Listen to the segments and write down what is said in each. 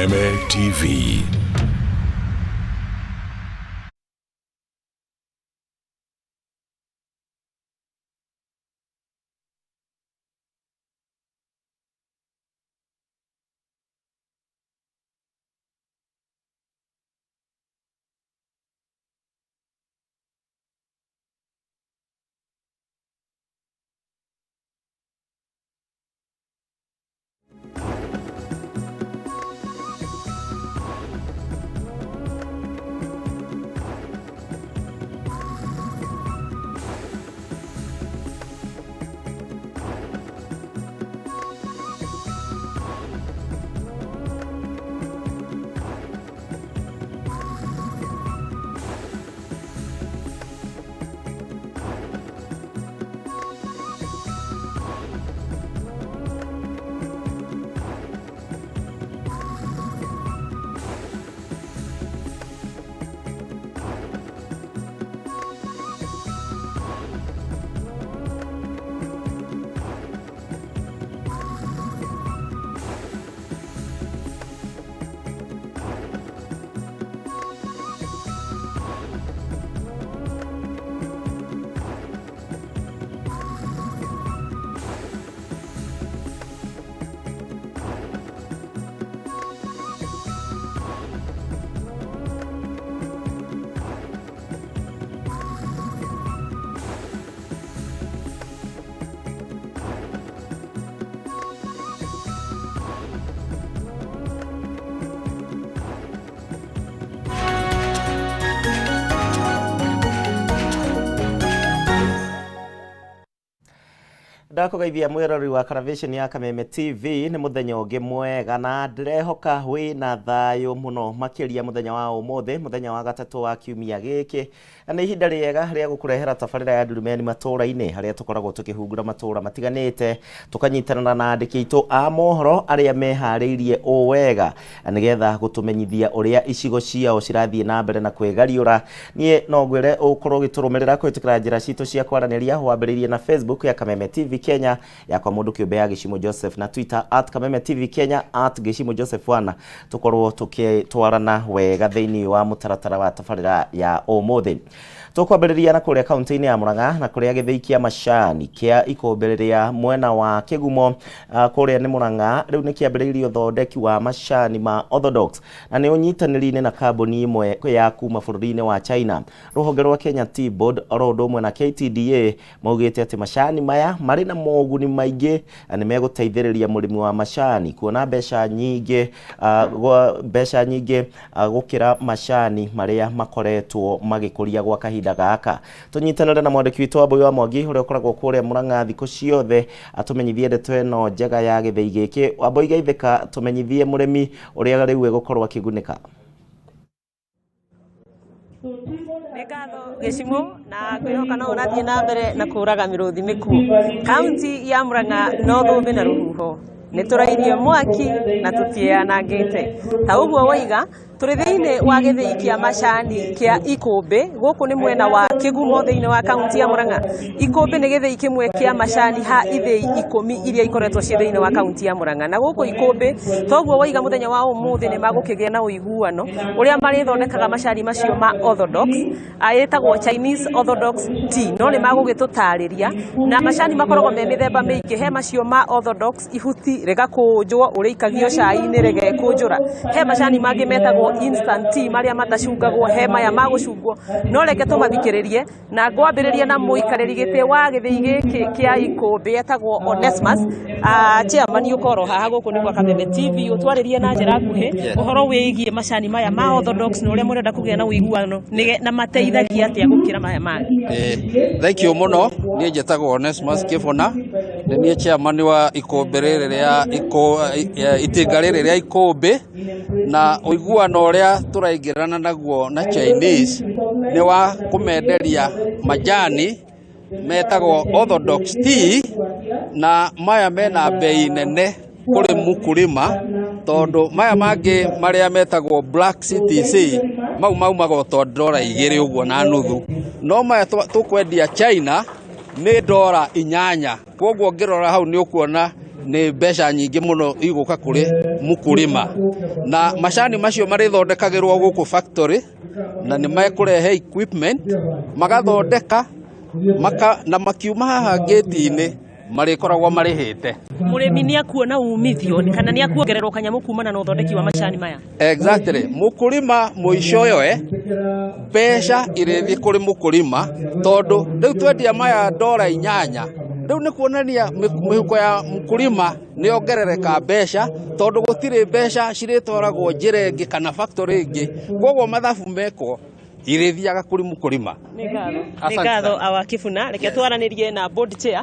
Kameme TV. Ndakugeithia mwirori wa television ya Kameme TV ni muthenya ungi mwega na ndirehoka wina thayo muno makiria muthenya wa umuthi muthenya wa gatatu wa kiumia giki na ihinda riega ria gukurehera tabarira ya Ndurumeni Matuura-ini haria tukoragwo tukihungura matura matiganite tukanyitana na andiki itu a mohoro aria mehariirie o wega nigetha gutumenyithia uria icigo ciao cirathie na mbere na kwegariura nie no ngwire ukorwo giturumirira kwitikira njira citu cia kwaraniria wambiririe na Facebook ya Kameme TV Kenya ya kwa mundu kiumbe ya Gishimo Joseph na Twitter @Kameme TV Kenya @Gishimo Joseph wana tukorwo tukitwarana wega thiini wa mutaratara wa tabarira ya umuthi tukwambiriria na kuria kaunti-ini ya Murang'a na kuria githii kia macani kia ikombereria mwena wa Kigumo kuria ni Murang'a riu ni kiambiririo thondeki wa macani ma Orthodox na ni unyitaniri-ini na kambuni imwe ya kuma bururi-ini wa China ruhonge rwa Kenya Tea Board orodo mwe na KTDA maugite ati macani maya mari na moguni maingi ni meguteithiriria murimi wa macani kuona mbeca nyingi gukira macani maria makoretwo magikuria gwa kahinda gaka tunyitanire na mwandiki witu wa Boyo wa Mwangi uria ukoragwo kuria Murang'a thiku ciothe atumenyithie ndeto eno njega ya githii giki Wamboi Geithika tumenyithie murimi uria riu egukorwo akigunika. Nekado Gishimo na kwihoka no urathie na mbere na kuraga miruthi miku kaunti ya Murang'a no thumbi na ruhuho niturairie mwaki na tutianangite ta uguo waiga turi thiini wa githii kia macani kia ikumbi guku ni mwena wa Kigumo thiini wa kaunti ya Murang'a. Ikumbi ni githii kimwe kia macani ha ithii 10 iria ikoretwo cie thiini wa kaunti ya Murang'a na guku ikumbi toguo waiga muthenya wa umuthi ni magukigia na uiguano uria mari thondekaga macani macio ma Orthodox ayetagwo Chinese Orthodox tea no ni magugitutariria na macani makoragwo me mithemba mingi he macio ma Orthodox ihuti rigakunjwo urikagio cai-ini rigekunjura he macani mangi metagwo instant tea maria matacungagwo he maya magucungwo no reke tumathikiririe na ngwambiriria na muikariri giti wa githii giki kia ikumbi etagwo Onesmus chairman ukoro haha guku ni kwa Kameme TV utwaririe na njira nguhi uhoro wigie macani maya ma Orthodox no uria murenda kugia na uiguano na mateithagia atia gukira maya mangi. Thank you muno ni njetagwo Onesmus Kibona ni chairman wa ikumbi riri ria itinga riri ria ikumbi na uiguano uria turaingirana naguo na Chinese ni wa kumenderia majani metagwo Orthodox tea na maya mena bei nene kuri mukurima tondu maya mangi maria metagwo Black CTC mau magoto $2 uguo na nuthu no maya tukwendia China ni $8 koguo ngirora hau ni ukuona nĩ mbeca nyingĩ mũno igũka kũrĩ mũkũrĩma, na macani macio marĩthondekagĩrwo gũkũ factory na nĩ mekũrehe equipment magathondeka na makiuma haha gate-inĩ marĩkoragwo marĩhĩte. Mũrĩmi nĩ akuona umithio kana nĩ akuongererwo kanyamũ kumana na ũthondeki wa macani maya? Exactly. Mũkũrĩma mũico ũyũ mbeca irĩthiĩ kũrĩ mũkũrĩma, tondũ rĩu twendia maya $8, rĩu nĩ kuonania mĩhuko ya mũkũrĩma nĩ ongerereka mbeca, tondũ gũtirĩ mbeca cirĩtwaragwo njĩra ĩngĩ kana factory ĩngĩ, koguo mathabu mekwo irĩthiaga kũrĩ mũkũrĩma. Nĩ ngatho wa Kibuna. Reke twaranĩrie na board chair.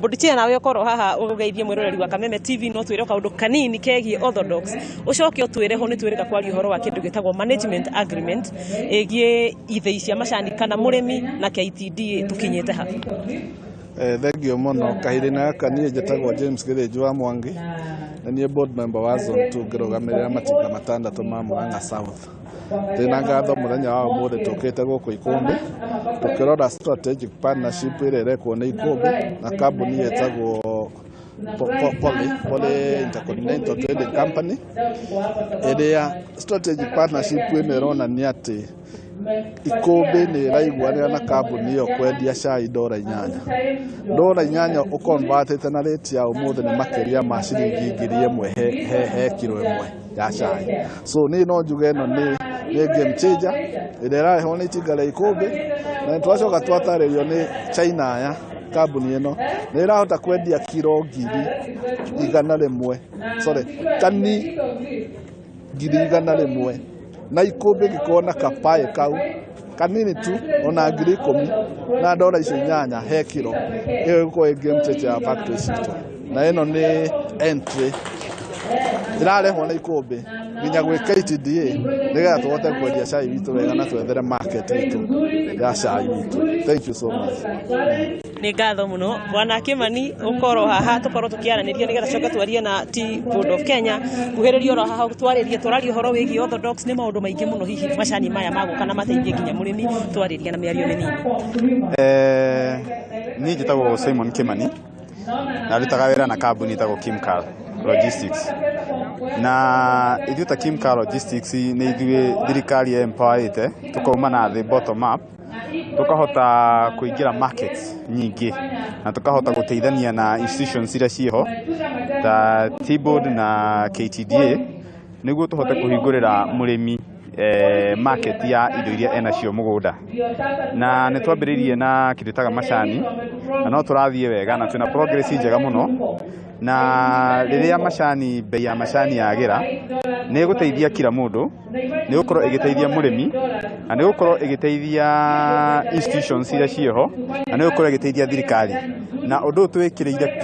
Board chair nawe ũkorwo haha ũgeithie mwĩroreri wa Kameme TV, no twĩre kaũndũ kanini kegiĩ orthodox, ũcoke ũtwĩre ho nĩ twĩrĩga kwaria ũhoro wa kĩndũ gĩtagwo management agreement ĩgiĩ ithĩi cia macani kana mũrĩmi na KTD tũkinyĩte ha. Thengio mũno. Kahinda gaka niĩ njĩtagwo James Gĩthĩnji wa Mwangi, na niĩ board member wa zone 2 ngĩrũgamĩrĩra matinga 6 ma Murang'a South. Ndĩna ngatho mũthenya wa ũmũthĩ tũkĩte gũkũ Ikũmbĩ tũkĩrora strategic partnership ĩrĩa ĩrekwo nĩ Ikũmbĩ na kambuni ĩtagwo Poly Intercontinental Trading Company, ĩrĩa strategic partnership ĩno ĩronania atĩ Ikũmbĩ nĩ ĩraiguanĩra na kambuni ĩyo kwendia cai $8 ũkonvatĩte na rate ya ũmũthĩ nĩ makĩria ma ciringi 1,000 he kilo ĩmwe ya cai. So niĩ no njuge ĩno nĩ game changer ĩrĩa ĩrarehwo nĩ itinga rĩa Ikũmbĩ, na twacoka twatarĩrio nĩ China ya kambuni ĩno nĩ ĩrahota kwendia kilo 100,000 tani 100,000 na Ikũmbĩ gĩkorwo na kapaĩ kau kanini tu ona 10,000 na $8 he kilo. Ĩyo ĩgũkorwo game changer ya factory citũ, na ĩno nĩ entry ĩrarehwo nĩ Ikũmbĩ nginya gwĩ KTDA nĩgetha tũhote kwendia cai witũ wega na twethere market witũ ya cai witũ. Thank you so much. Nĩ ngatho mũno Bwana Kimani ũkorwo haha tũkorwo tũkĩaranĩria nĩgetha coka twarie na Tea Board of Kenya kuhĩrĩria oro haha twarie ũhoro wĩgiĩ orthodox. Nĩ maũndũ maingĩ mũno hihi macani maya magũka na mateithie nginya mũrĩmi, twarĩria na mĩario mĩnini. Niĩ njĩtagwo Simon Kimani na ndutaga wĩra na kambuni ĩtagwo Kimcar Logistics, na ithuĩ ta Kimcar Logistics nĩ ithuĩ thirikari empowerĩte tũkauma na the bottom up tukahota kuingira markets nyingi na tukahota guteithania na institutions iria ciho ta Tea Board na KTDA niguo tuhote kuhingurira murimi market ya indo iria enacio mugunda, na nĩ twambĩrĩirie na kĩndũ taga macani na no tũrathiĩ wega na twĩna progress njega mũno, na rĩrĩa macani bei ya macani yagira nĩ gũteithia kila mũndũ, nĩ gũkorwo ĩgĩteithia mũrĩmi na nĩ gũkorwo ĩgĩteithia institutions iria ciho na nĩ gũkorwo ĩgĩteithia thirikari, na ũndũ twĩkĩrĩire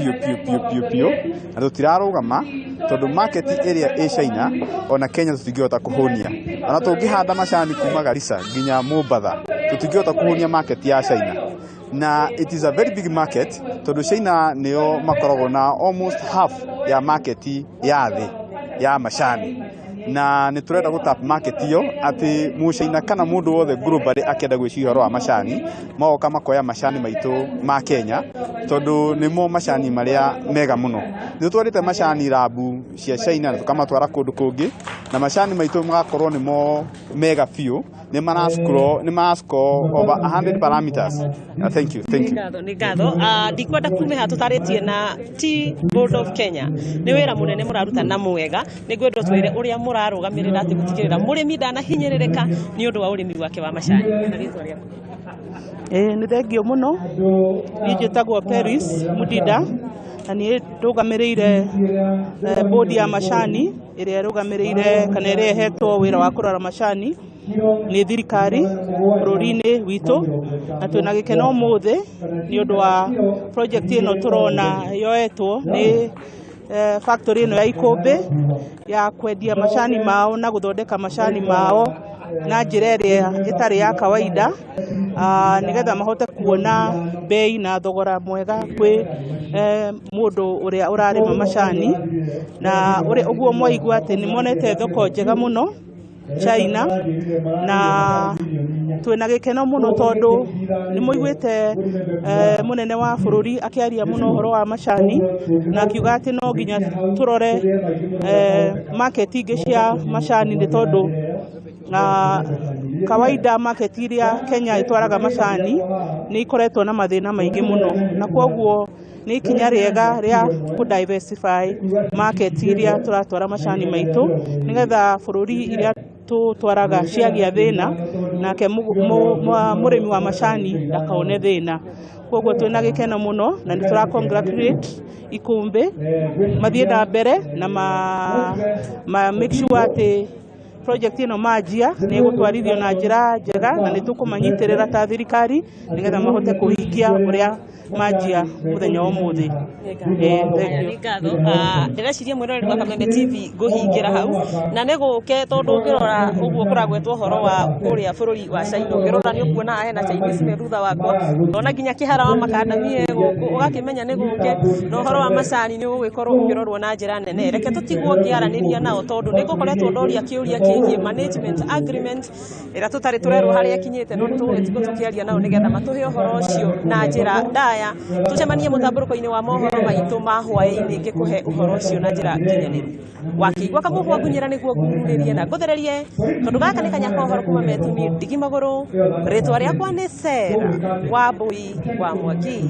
piũ na tũtirarũgama tondũ market area ĩ China ona Kenya tũtingĩhota kũhũnia, ona tũngĩhanda macani kuma Garissa nginya Mombasa tũtingĩhota kũhũnia market ya China, na it is a very big market tondũ China nĩo makoragwo na almost half ya market ya thĩ ya macani, na nĩ tũrenda gũtap market iyo atĩ mũcaina kana mũndũ wothe globally akĩenda gwĩciria ũhoro wa macani magoka makoya macani maitũ ma Kenya tondũ nĩmo macani marĩa mega mũno. Nĩ twarĩte macani rabu cia China na tũkamatwara kũndũ kũngĩ na macani maitũ magakorwo nĩmo mega biũ, nĩ marascore over 100 parameters. Thank you. Nĩ ngatho ndikwenda kumeha tũtarĩtie na Tea Board of Kenya nĩ wĩra mũnene mũraruta na mwega, nĩ ngwenda twĩre ũrĩa mũrarũgamĩrĩra atĩ gũtigĩrĩra mũrĩmi ndanahinyĩrĩrĩka nĩ ũndũ wa ũrĩmi wake wa macani. Nĩ thengio mũno. Niĩ njĩtagwo Paris Mudida na niĩ ndũgamĩrĩire board ya macani ĩrĩa ĩrũgamĩrĩire kana ĩrĩa ĩhetwo wĩra wa kũrora macani nĩ thirikari bũrũri-inĩ witũ, na twĩna gĩkeno ũmũthĩ nĩ ũndũ wa project ĩno tũrona yoetwo nĩ factory ĩno ya Ikũmbĩ ya kwendia macani mao na gũthondeka macani mao na njĩra ĩrĩa ĩtarĩ ya kawaida, nĩgetha mahote kuona bei na thogora mwega kwĩ mũndũ ũrĩa ũrarĩma macani, na ũguo mwaigua atĩ nĩ monete thoko njega mũno China, na twina gikeno muno tondu ni muiguite munene wa bururi akiaria muno horo wa macani na akiuga ati no nginya turore market ingi cia macani ni tondu kawaida market iria Kenya itwaraga macani ni ikoretwo na mathina maingi muno na kwoguo ni ikinya riega ria ku diversify market iria turatwara macani maitu nigetha bururi iria tutwaraga ciagia thina nake murimi wa macani ndakaone thina. Kwoguo twina gikeno muno na ni tura congratulate Ikumbi mathie na mbere na make sure ati project ino majia ni gutwarithio na njira njega na ni tukumanyitirira ta thirikari nigetha mahote kuhingia uria majia muthenya umuthi. Ngatho ndĩreciria mwĩroreri wa Kameme TV ngũhingira hau na nĩ gũke tondu ngirora ũguo kũragwetwo horo wa kũrĩa bũrũri wa China ngirora nĩ ũkuona hena Chinese me thutha wakwa ndona nginya kĩhara wa makandamia gũkũ ũgakĩmenya nĩ gũke no horo wa macani nĩ ũgũgĩkorwo ũkĩrorwo na njĩra nene. Reke tũtigwo ngĩaranĩria nao tondu nĩ ngũkoretwo ndoria kĩũria kĩgiĩ management agreement ĩrĩa tũtarĩ tũrerwo harĩa ĩkinyĩte no nĩtũgũgĩtigwo tũkĩaria nao nĩgetha matũhe ũhoro ũcio na njĩra ndaya. Tucemanie mũtambũrũko-inĩ wa mohoro maitũ ma hwaĩ-inĩ ngĩkũhe ũhoro ũcio na njĩra nginyanĩru. Wakĩigua kamũhwa ngunyĩra nĩguo ngurĩrie na ngũthererie tondũ gaka nĩ kanya kohoro kuma metimi ndigi magũrũ. Rĩtwa rĩakwa nĩ Sera wa Mbui wa Mwaki.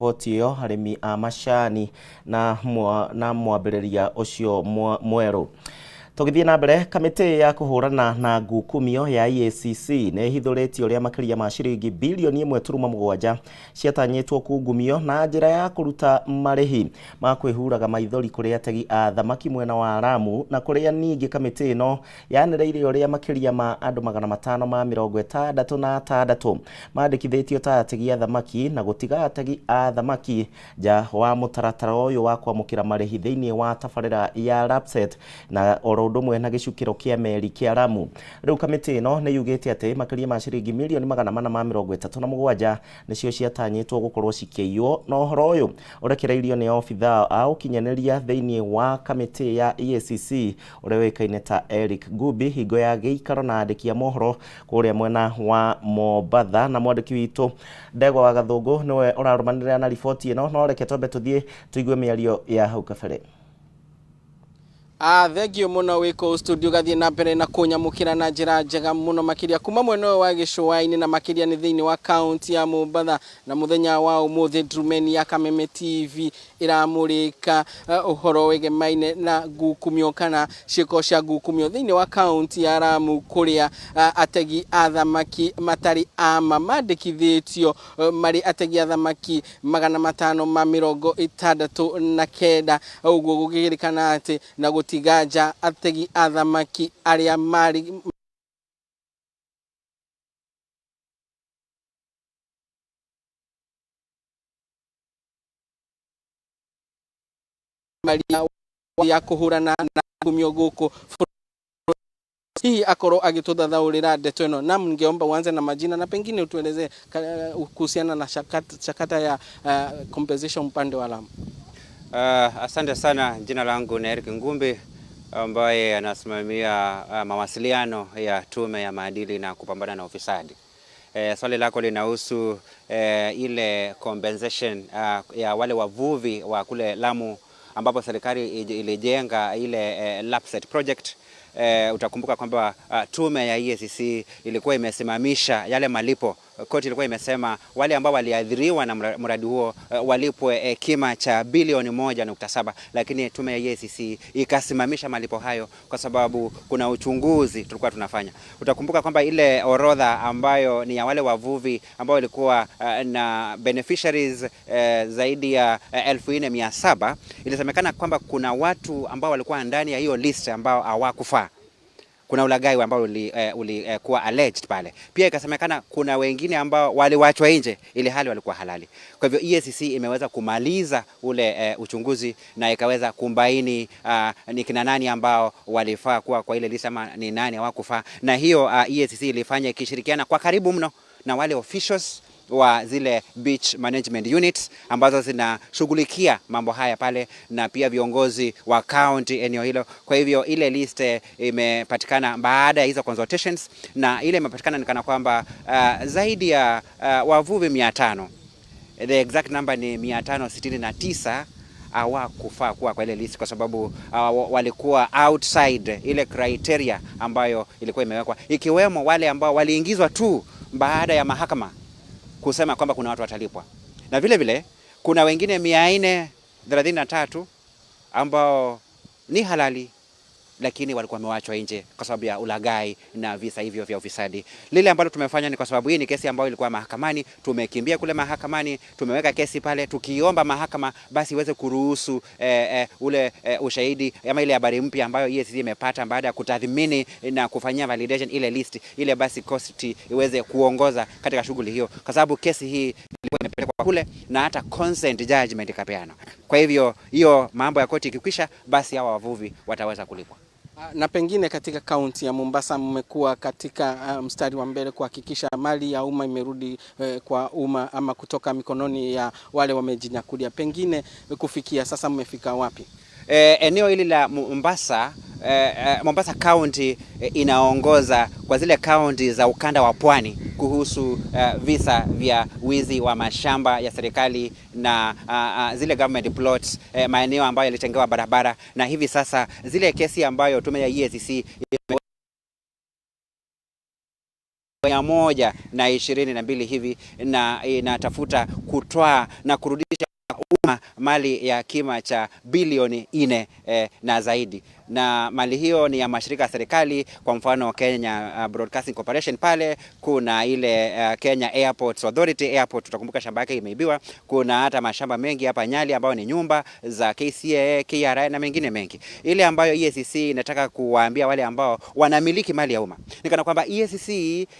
Hotio arimi a macani na mwambĩrĩria ũcio mwerũ. Tugithie na mbere kamĩtĩ ya kuhurana na ngukumio ya EACC nĩ ihithũrĩtie ũrĩa makĩria ma ciringi bilioni 1.7 ciatanyĩtwo kungumio na njĩra ya kũruta marĩhi ma kwĩhuraga maithori kũrĩ ategi a thamaki mwena wa Lamu na kũrĩa ningĩ kamĩtĩ ĩno yanĩrĩire ũrĩa makĩria ma andũ 566 mandĩkithĩtio ta ategi a thamaki na gũtiga ategi a thamaki nja wa mũtaratara ũyũ wa kwamũkĩra marĩhi thĩinĩ wa tabarĩra ya LAPSSET na ũndũ ũmwe na gĩcukĩro kĩa meri kĩa Lamu. Rĩu kamĩtĩ ĩno nĩ yugĩte atĩ makĩria ma ciringi milioni 437 nĩcio ciatanyĩtwo gũkorwo cikĩiywo na ũhoro ũyũ ũrekereirio nĩ obitha a ũkinyanĩria thĩinĩ wa kamĩtĩ ya EACC ũrĩa wĩkaine ta Eric Gubi hingo ya gĩikaro na andĩki a mohoro kũrĩa mwena wa Mombatha na mwandĩki witũ Ndegwa wa Gathũngũ nĩwe ũrarũmanĩrĩra na riboti ĩno no reke twambe tũthiĩ tũigue mĩario ya hau kabere. Thengio muno wiko studio gathie na mbere na kunyamukira na njira njega muno makiria kuma mweno wa gĩcũa-inĩ na makiria nĩ thĩinĩ wa county ya Mombatha na muthenya wa umuthi Ndurumeni ya Kameme TV iramurika uhoro wegemaine na ngukumio kana ciĩko cia ngukumio thĩinĩ wa county ya Lamu kuria ategi a thamaki matari ama mandĩkithĩtio mari ategi a thamaki 569 ũguo gũgĩrĩkana atĩ na gutigaja ategi a thamaki aria mari ya kuhurana na kumio gũkũ hihi akorwo agĩtũthathaũrĩra ndeto ĩno na ningeomba uanze na majina na pengine utueleze kuhusiana na chakata ya compensation upande wa Lamu. Asante sana, jina langu ni Eric Ngumbi ambaye anasimamia mawasiliano ya tume ya maadili na kupambana na ufisadi. Swali lako linahusu ile compensation ya wale wavuvi wa kule Lamu ambapo serikali ilijenga ile LAPSSET project. Utakumbuka kwamba tume ya EACC ilikuwa imesimamisha yale malipo. Koti ilikuwa imesema wale ambao waliadhiriwa na mradi huo walipwe kima cha bilioni 1.7, lakini tume ya EACC ikasimamisha malipo hayo kwa sababu kuna uchunguzi tulikuwa tunafanya. Utakumbuka kwamba ile orodha ambayo ni ya wale wavuvi ambao walikuwa na beneficiaries zaidi ya 1400 ilisemekana kwamba kuna watu ambao walikuwa ndani ya hiyo list ambao hawakufaa. Kuna ulaghai ambao ulikuwa alleged pale. Pia ikasemekana kuna wengine ambao waliwachwa nje ili hali walikuwa halali. Kwa hivyo EACC imeweza kumaliza ule uchunguzi na ikaweza kumbaini ni kina nani ambao walifaa kuwa kwa ile list ama ni nani hawakufaa. Na hiyo EACC ilifanya ikishirikiana kwa karibu mno na wale officials wa zile beach management units ambazo zinashughulikia mambo haya pale, na pia viongozi wa county eneo hilo. Kwa hivyo ile list imepatikana baada ya hizo consultations, na ile imepatikana nikana kwamba zaidi ya wavuvi 500, the exact number ni 569 hawakufaa kuwa kwa ile list kwa sababu walikuwa outside ile criteria ambayo ilikuwa imewekwa, ikiwemo wale ambao waliingizwa tu baada ya mahakama kusema kwamba kuna watu watalipwa, na vile vile kuna wengine 433 ambao ni halali lakini walikuwa wamewachwa nje kwa sababu ya ulaghai na visa hivyo vya ufisadi. Lile ambalo tumefanya ni kwa sababu hii ni kesi ambayo ilikuwa mahakamani, tumekimbia kule mahakamani, tumeweka kesi pale tukiomba mahakama basi iweze kuruhusu ushahidi ama ile habari mpya ambayo EACC imepata baada ya kutathmini na kufanyia validation ile list, ile basi cost iweze kuongoza katika shughuli hiyo, kwa sababu kesi hii ilikuwa imepelekwa kule na hata consent judgment ikapeana. Kwa hivyo hiyo mambo ya koti ikikwisha, basi hawa wavuvi wataweza kulipwa. Na pengine katika kaunti ya Mombasa mmekuwa katika mstari wa mbele kuhakikisha mali ya umma imerudi kwa umma ama kutoka mikononi ya wale wamejinyakulia. Pengine kufikia sasa mmefika wapi? Eneo hili la Mombasa, Mombasa County inaongoza kwa zile county za ukanda wa pwani kuhusu visa vya wizi wa mashamba ya serikali na zile government plots, maeneo ambayo yalitengewa barabara, na hivi sasa zile kesi ambayo tume ya EACC 122 hivi na inatafuta kutoa na kurudisha umma mali ya kima cha bilioni 4 na zaidi, na mali hiyo ni ya mashirika ya serikali. Kwa mfano Kenya Broadcasting Corporation, pale kuna ile Kenya Airports Authority Airport, tutakumbuka shamba yake imeibiwa. Kuna hata mashamba mengi hapa Nyali ambayo ni nyumba za KCA, KRA na mengine mengi. Ile ambayo EACC inataka kuwaambia wale ambao wanamiliki mali ya umma ni kana kwamba EACC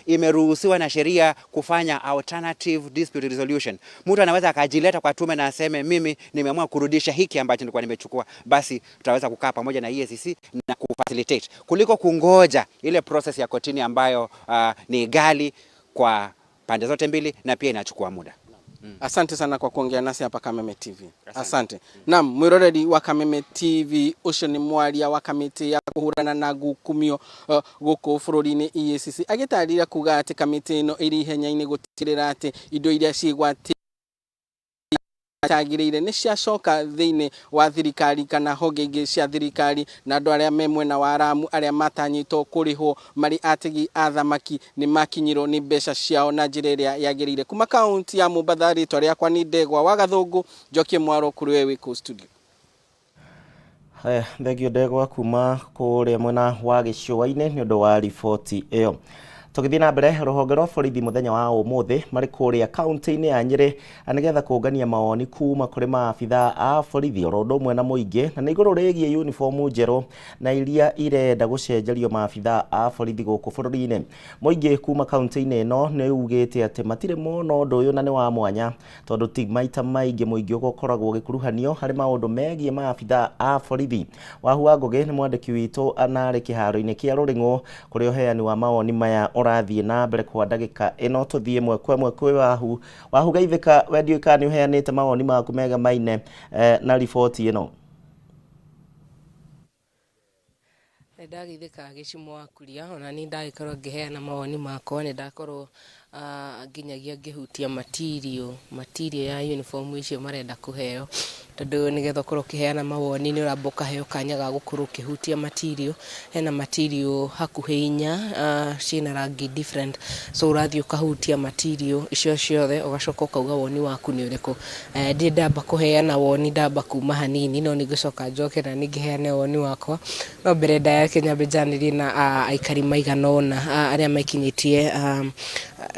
imeruhusiwa na sheria kufanya alternative dispute resolution. Mtu anaweza akajileta kwa tume na aseme mimi nimeamua kurudisha hiki ambacho nilikuwa nimechukua, basi tutaweza kukaa pamoja na EACC na kufacilitate kuliko kungoja ile process ya kotini ambayo ni ghali kwa pande zote mbili na pia inachukua muda. Asante sana kwa kuongea nasi hapa Kameme TV. Asante. Naam, mwiroreri wa Kameme TV ucio ni mwaria wa kamiti ya kuhurana na gukumio guku bururi-ini EACC agitarira kuga ati kamiti ino iri ihenya-ini gutirira ati indo iria cigwati tagirire ni ciacoka thiini wa thirikari kana honge ingi cia thirikari, na andu aria me mwena wa Aramu aria matanyitwo kurihwo mari atigi a thamaki ni makinyirwo ni mbeca ciao na njira iria yagirire. Kuma kaunti ya Mombasa, ritwa riakwa ni Ndegwa wa Gathungu, Njokie Mwaro kuri wewe ku studio. Thegio Ndegwa kuma kuria mwena wa Gicua-ini ni undu wa riboti iyo. Tugithii na mbere, ruhonge rwa borithi muthenya wa umuthi mari kuria kaunti-ini ya Nyeri anigetha kungania mawoni kuma kuri maabitha a borithi orondo umwe na muingi na ni iguru rigie uniform njeru na iria irenda gucenjerio maabitha a borithi guku bururi-ini. Muingi kuma kaunti-ini ino ni ugite ati matire mono undu uyu na ni wa mwanya tondu ti maita maingi muingi ugokoragwo gikuruhanio hari maundu megie maabitha a borithi. Wahua Ngugi ni mwandiki witu anari kiharo-ini kia Ruring'u kuri uheani wa mawoni maya urathie na mbere kwa ndagika ino. Tuthie mwekwe wahu Geithika, wendio ka ni uheanite mawoni maku mega maine na riboti ino. Ndageithika Gicimo wa kuria, ona ni ndagikorwo ngiheana mawoni makwa, ni ndakorwo nginyagia ngihutia material ya uniform icio marenda kuheo, tondu nigetha ukorwo ukiheana mawoni ni uramboka heo kanya ga gukorwo ukihutia material. Hena material hakuhi inya ciina rangi different, so urathie ukahutia material icio ciothe ugacoka ukauga woni waku ni uriku. Ndi ndamba kuheana woni, ndamba kuma hanini, no ningicoka njoke na ningiheane woni wakwa. No mbere ndaya Kenya njanirie na aikari maigana ona aria maikinyitie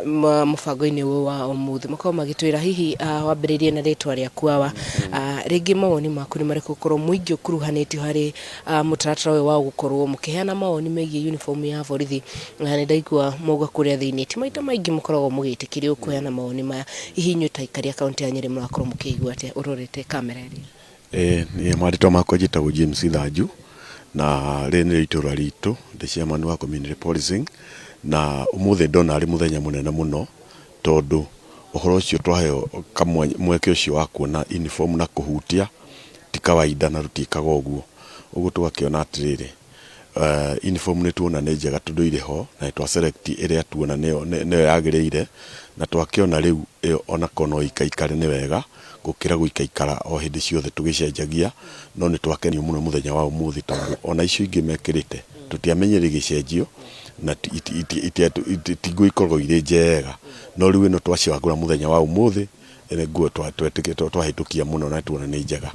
mubango-ini wa umuthi makorwo magitwira hihi wambiririe na ritwa riaku wa ringi mawoni maku ni mariku korwo muingi ukuruhanitio hari mutaratara uyu wa gukorwo mukiheana mawoni megie uniform ya borithi. Ni ndaigua muga kuria thiini ti maita maingi mukoragwo mugitikirio kuheana mawoni maya. Hihi nyu ta ikari akaunti ya Nyeri murakorwo mukiigua atia urorete kamera ri? Ni marito makwa njitagwo James Thanju na rene itura ritu the chairman wa community policing, na umuthi ndona ari muthenya munene muno tondu uhoro ucio twaheo mweke ucio wa kuona uniform na kuhutia ti kawaida na rutikaga uguo uguo tugakiona atiriri uniform ni tuona ni njega tondu ire ho na twa select iria tuona neo yagirire na twakiona riu ona kono ikaikare ni wega gukira guikaikara o hindi ciothe tugicenjagia no ni twakenio muno muthenya wa umuthi tondu ona icio ingi mekirite tutiamenyere gicenjio na tigwo ikorwo ire njega no riu ino twacagura muthenya wa umuthi ene guo twahitukia muno na tuona ni njega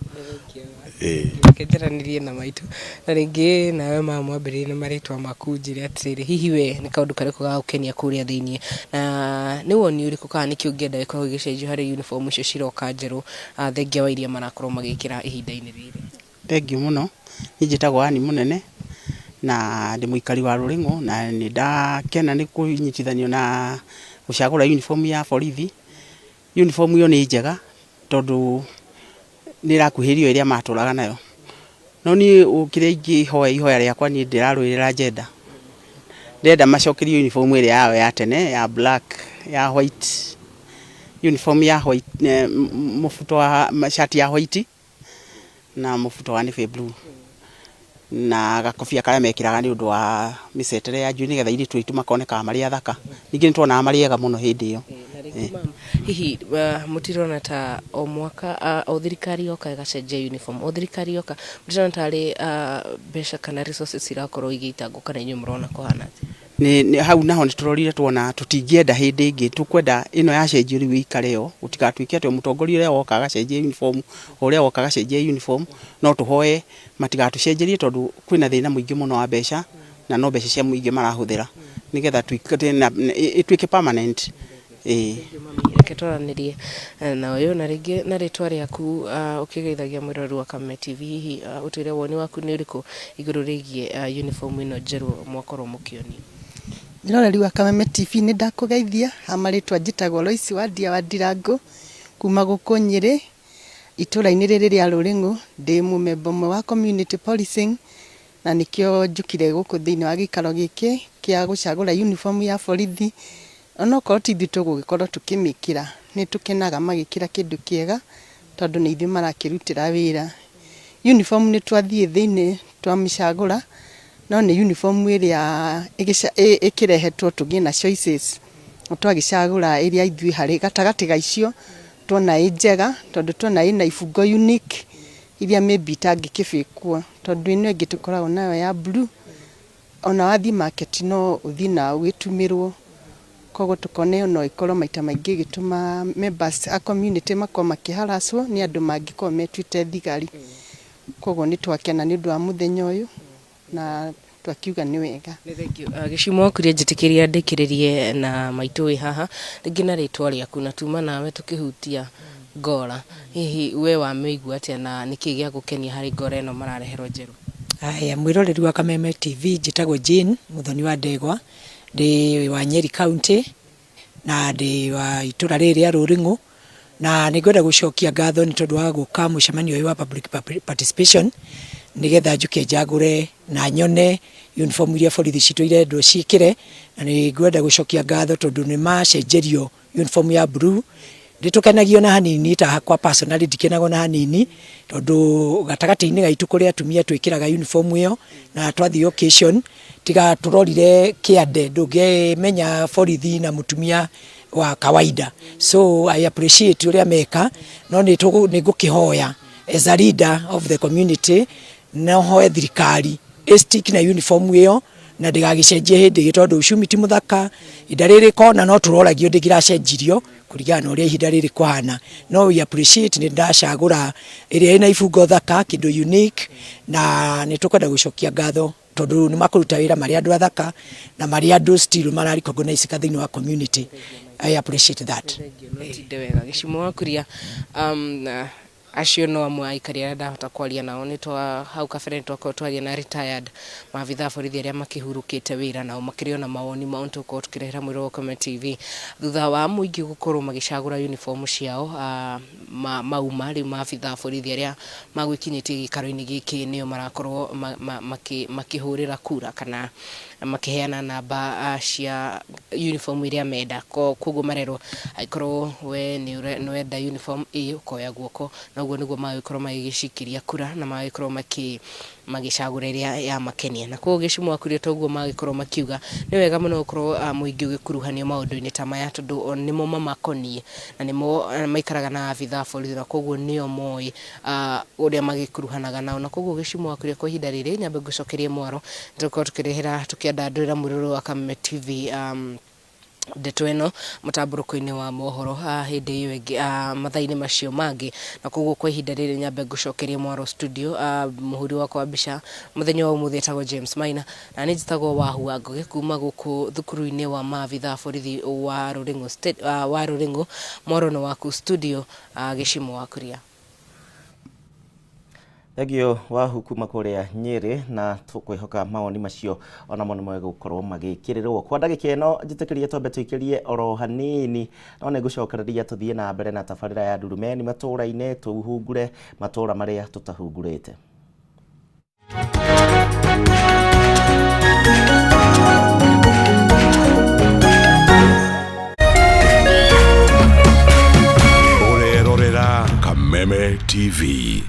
kenderanirie na maitu na ringi nawe mwambĩrĩrie nĩ marĩtwa maku njĩre atirĩrĩ hihi we nĩ kaũndũ karĩkũ ga gũkenia kũrĩa thĩinĩ na nĩ woni ũrĩkũ kana nĩkĩ ũngĩenda gĩkorwo gĩgĩcenjio harĩ uniform icio ciroka njerũ thengia wa iria marakorwo magĩkĩra ihinda-inĩ rĩrĩ? Thengiũ mũno, niĩ njĩtagwo Ani Mũnene na ndĩ mũikari wa Rũrĩng'ũ na nĩ ndakena nĩ kũnyitithanio na gũcagũra uniform ya borithi. Uniform ĩyo nĩ njega tondũ nĩ rakuhĩrio iria matũraga nayo no niĩ ũkĩrĩa ingĩhoya ihoya rĩakwa niĩ ndĩrarũĩrĩra njenda ndenda macokerio uniform ĩrĩa yao ya tene ya black ya white uniform ya white mũbuto wa shati ya white na mũbuto wa navy blue na gakobia karĩa mekĩraga nĩ ũndũ wa mĩcetere ya njui nĩgetha irĩtu aitũ makonekaga marĩ athaka ningĩ nĩ tuonaga marĩ ega mũno hĩndĩ ĩyo. Hihi mutirona ta o mwaka o thirikari yoka igacenjia uniform o thirikari yoka mutirona ta arĩ mbeca kana resources irakorwo igĩitangwo kana inyuĩ mũrona kũhana nĩ hau naho nĩ tũrorire tuona tũtingĩenda hĩndĩ ĩngĩ tukwenda ĩno yacenjio rĩu ĩikare yo gũtigatuĩke atĩ mũtongoria ũrĩa woka agacenjia uniform ũrĩa woka agacenjia uniform no tũhoe matigatucenjerie tondũ kwĩna thĩna mũingĩ mũno wa mbeca na no mbeca cia mũingĩ marahũthĩra nĩgetha ĩtuĩke permanent. Reke twaranĩrie na ũyũ na rĩngĩ na rĩtwa rĩaku ũkĩgeithagia mwĩrori wa Kameme TV hihi ũtwĩre woni waku nĩ ũrĩkũ igũrũ rĩgiĩ uniform ĩno njerũ mwakorwo mũkĩonio? Mwĩrori wa Kameme TV nĩ ndakũgeithia amarĩtwa njĩtagwo Loisi wa Ndirangũ kuma gũkũ Nyĩrĩ itũra-inĩ rĩrĩ rĩa Rũrĩng'ũ ndĩ mũmemba ũmwe wa community policing na nĩkĩo njũkire gũkũ thĩinĩ wa gĩikaro gĩkĩ kĩa gũcagũra uniform ya borithi ona okorwo ti ithuĩ tũgũgĩkorwo tũkĩmĩkĩra nĩ tũkenaga magĩkĩra kĩndũ kĩega tondũ nĩ ithuĩ marakĩrutĩra wĩra. Uniform nĩ twathiĩ thĩinĩ twamĩcagũra no nĩ uniform ĩrĩa ĩkĩrehetwo tũgĩe na choices twagĩcagũra ĩrĩa ithuĩ harĩ gatagatĩ ga icio tuona ĩ njega tondũ tuona ĩna ibungo unique iria maybe itangĩkĩbĩkwo tondũ ĩno ĩngĩ tũkoragwo nayo ya blue ona wathiĩ market no ũthiĩ na ũgĩtumĩrwo koguo tukone no ikorwo maita maingĩ gĩtũma members a community makorwo makĩharacwo nĩ andũ mangĩkorwo metuĩte thigari koguo nĩ twakena nĩ ũndũ wa mũthenya ũyũ na twakiuga nĩ wega. Gĩcimo kũrĩa njĩtĩkĩria ndĩkĩrĩrie na maitũ wĩ haha rĩngĩ na rĩtwa rĩaku na tuma nawe tũkĩhutia ngora hihi we wamĩigua atĩa na nĩkĩ gĩa gũkenia harĩ ngora ĩno marareherwo njerũ? Aya mwĩroreri wa Kameme TV njĩtagwo Jane Muthoni wa Ndegwa ndi wa Nyeri County na ndi wa itura rĩrĩ rĩa Rũrĩng'ũ na nĩngwenda gũcokia ngatho nĩ tondũ wa gũka mũcemanio ũyũ wa public participation nĩgetha njuke njagũre na nyone uniform iria borithi citũ irendwo ciĩkĩre na nĩngwenda gũcokia ngatho tondũ nĩ macenjerio uniform ya blue ndĩtũkenagio na hanini ta hakwa personally ndikenagwo na hanini tondũ gatagatĩ-inĩ gaitũ kũrĩa atumia twĩkĩraga uniform ĩyo na twathiĩ occasion tiga tũrorire kĩande ndũngĩmenya borithi na mũtumia wa kawaida so I appreciate ũrĩa meka no nĩ ngũkĩhoya as a leader of the community no hoe thirikari stick na uniform ĩyo na ndĩgagĩcenjie hĩndĩ tondũ ucumi ti mũthaka ihinda rĩrĩ kona no tũroragio ndĩgĩracenjirio kũringana na ũrĩa ihinda rĩrĩ kũhana no we appreciate nĩ ndacagũra ĩrĩa ĩna ibungo thaka kĩndũ unique na nĩ tũkwenda gũcokia ngatho tondũ nĩ makũruta wĩra marĩ andũ athaka na marĩ andũ still marari recognize thĩinĩ wa community. I appreciate that. Wega gĩcimo wakuria acio no amwe aikari arĩa ndahota kwaria nao nĩ hau kabere nĩtwakorwo twaria na retired maabithaa borithi arĩa makĩhurũkĩte wĩra nao makĩrĩ ona mawoni mao tũkorwo tũkĩrehera mwĩro wa Kameme TV thutha wa mũingĩ gũkorwo magĩcagũra uniform ciao mauma rĩu maabithaa borithi arĩa magwĩkinyĩtie gĩikaro-inĩ gĩkĩ nĩo marakorwo makĩhũrĩra kura kana makiheana namba cia uniform iria menda koguo marero aikorwo we nĩ wenda uniform ĩyo koya guoko na ũguo nĩguo magĩkorwo magĩcikiria kura na magĩkorwo magĩcagũra ĩrĩa ya makenia na koguo gĩcimo akurie toguo magĩkorwo makiuga nĩ wega mũno gũkorwo mũingĩ ũgĩkuruhanio maũndũ-inĩ ta maya tondũ nĩmo mamakoniĩ na nĩmo maikaraga na abithaa borithi na koguo nĩo moĩ ũrĩa magĩkuruhanaga nao na koguo gĩcimo akurie kwa ihinda rĩrĩ nyambe ngũcokerie mwaro tũkorwo tũkĩrehera tũkĩandandũrĩra mũrũrũ wa Kameme TV ndeto ĩno mũtambũrũko-inĩ wa mohoro hĩndĩ ĩyo ĩngĩ mathaa-inĩ macio mangĩ na koguo kwa ihinda rĩrĩ nyambe ngũcokerie mwaro studio mũhuri wakwa wa mbica mũthenya wa ũmũthĩ etagwo James Maina na nĩ njĩtagwo Wahua Ngũgĩ kuma gũkũ thukuru-inĩ wa maabithaa borithi wa Rũrĩngũ mwaro-inĩ waku studio gĩcimo wakuria. Thegio Wahu kuma kũrĩa Nyĩrĩ na tũkwĩhoka mawoni macio ona mo nĩ megũkorwo magĩkĩrĩrwo kwa ndagĩka ĩno njĩtĩkĩrie twambe tũikĩrie oro hanini no nĩ ngũcokereria tũthiĩ na mbere na tabarĩra ya Ndurumeni matũũra-inĩ tũhungure matũũra marĩa tũtahungurĩte. Ũrerorera Kameme TV.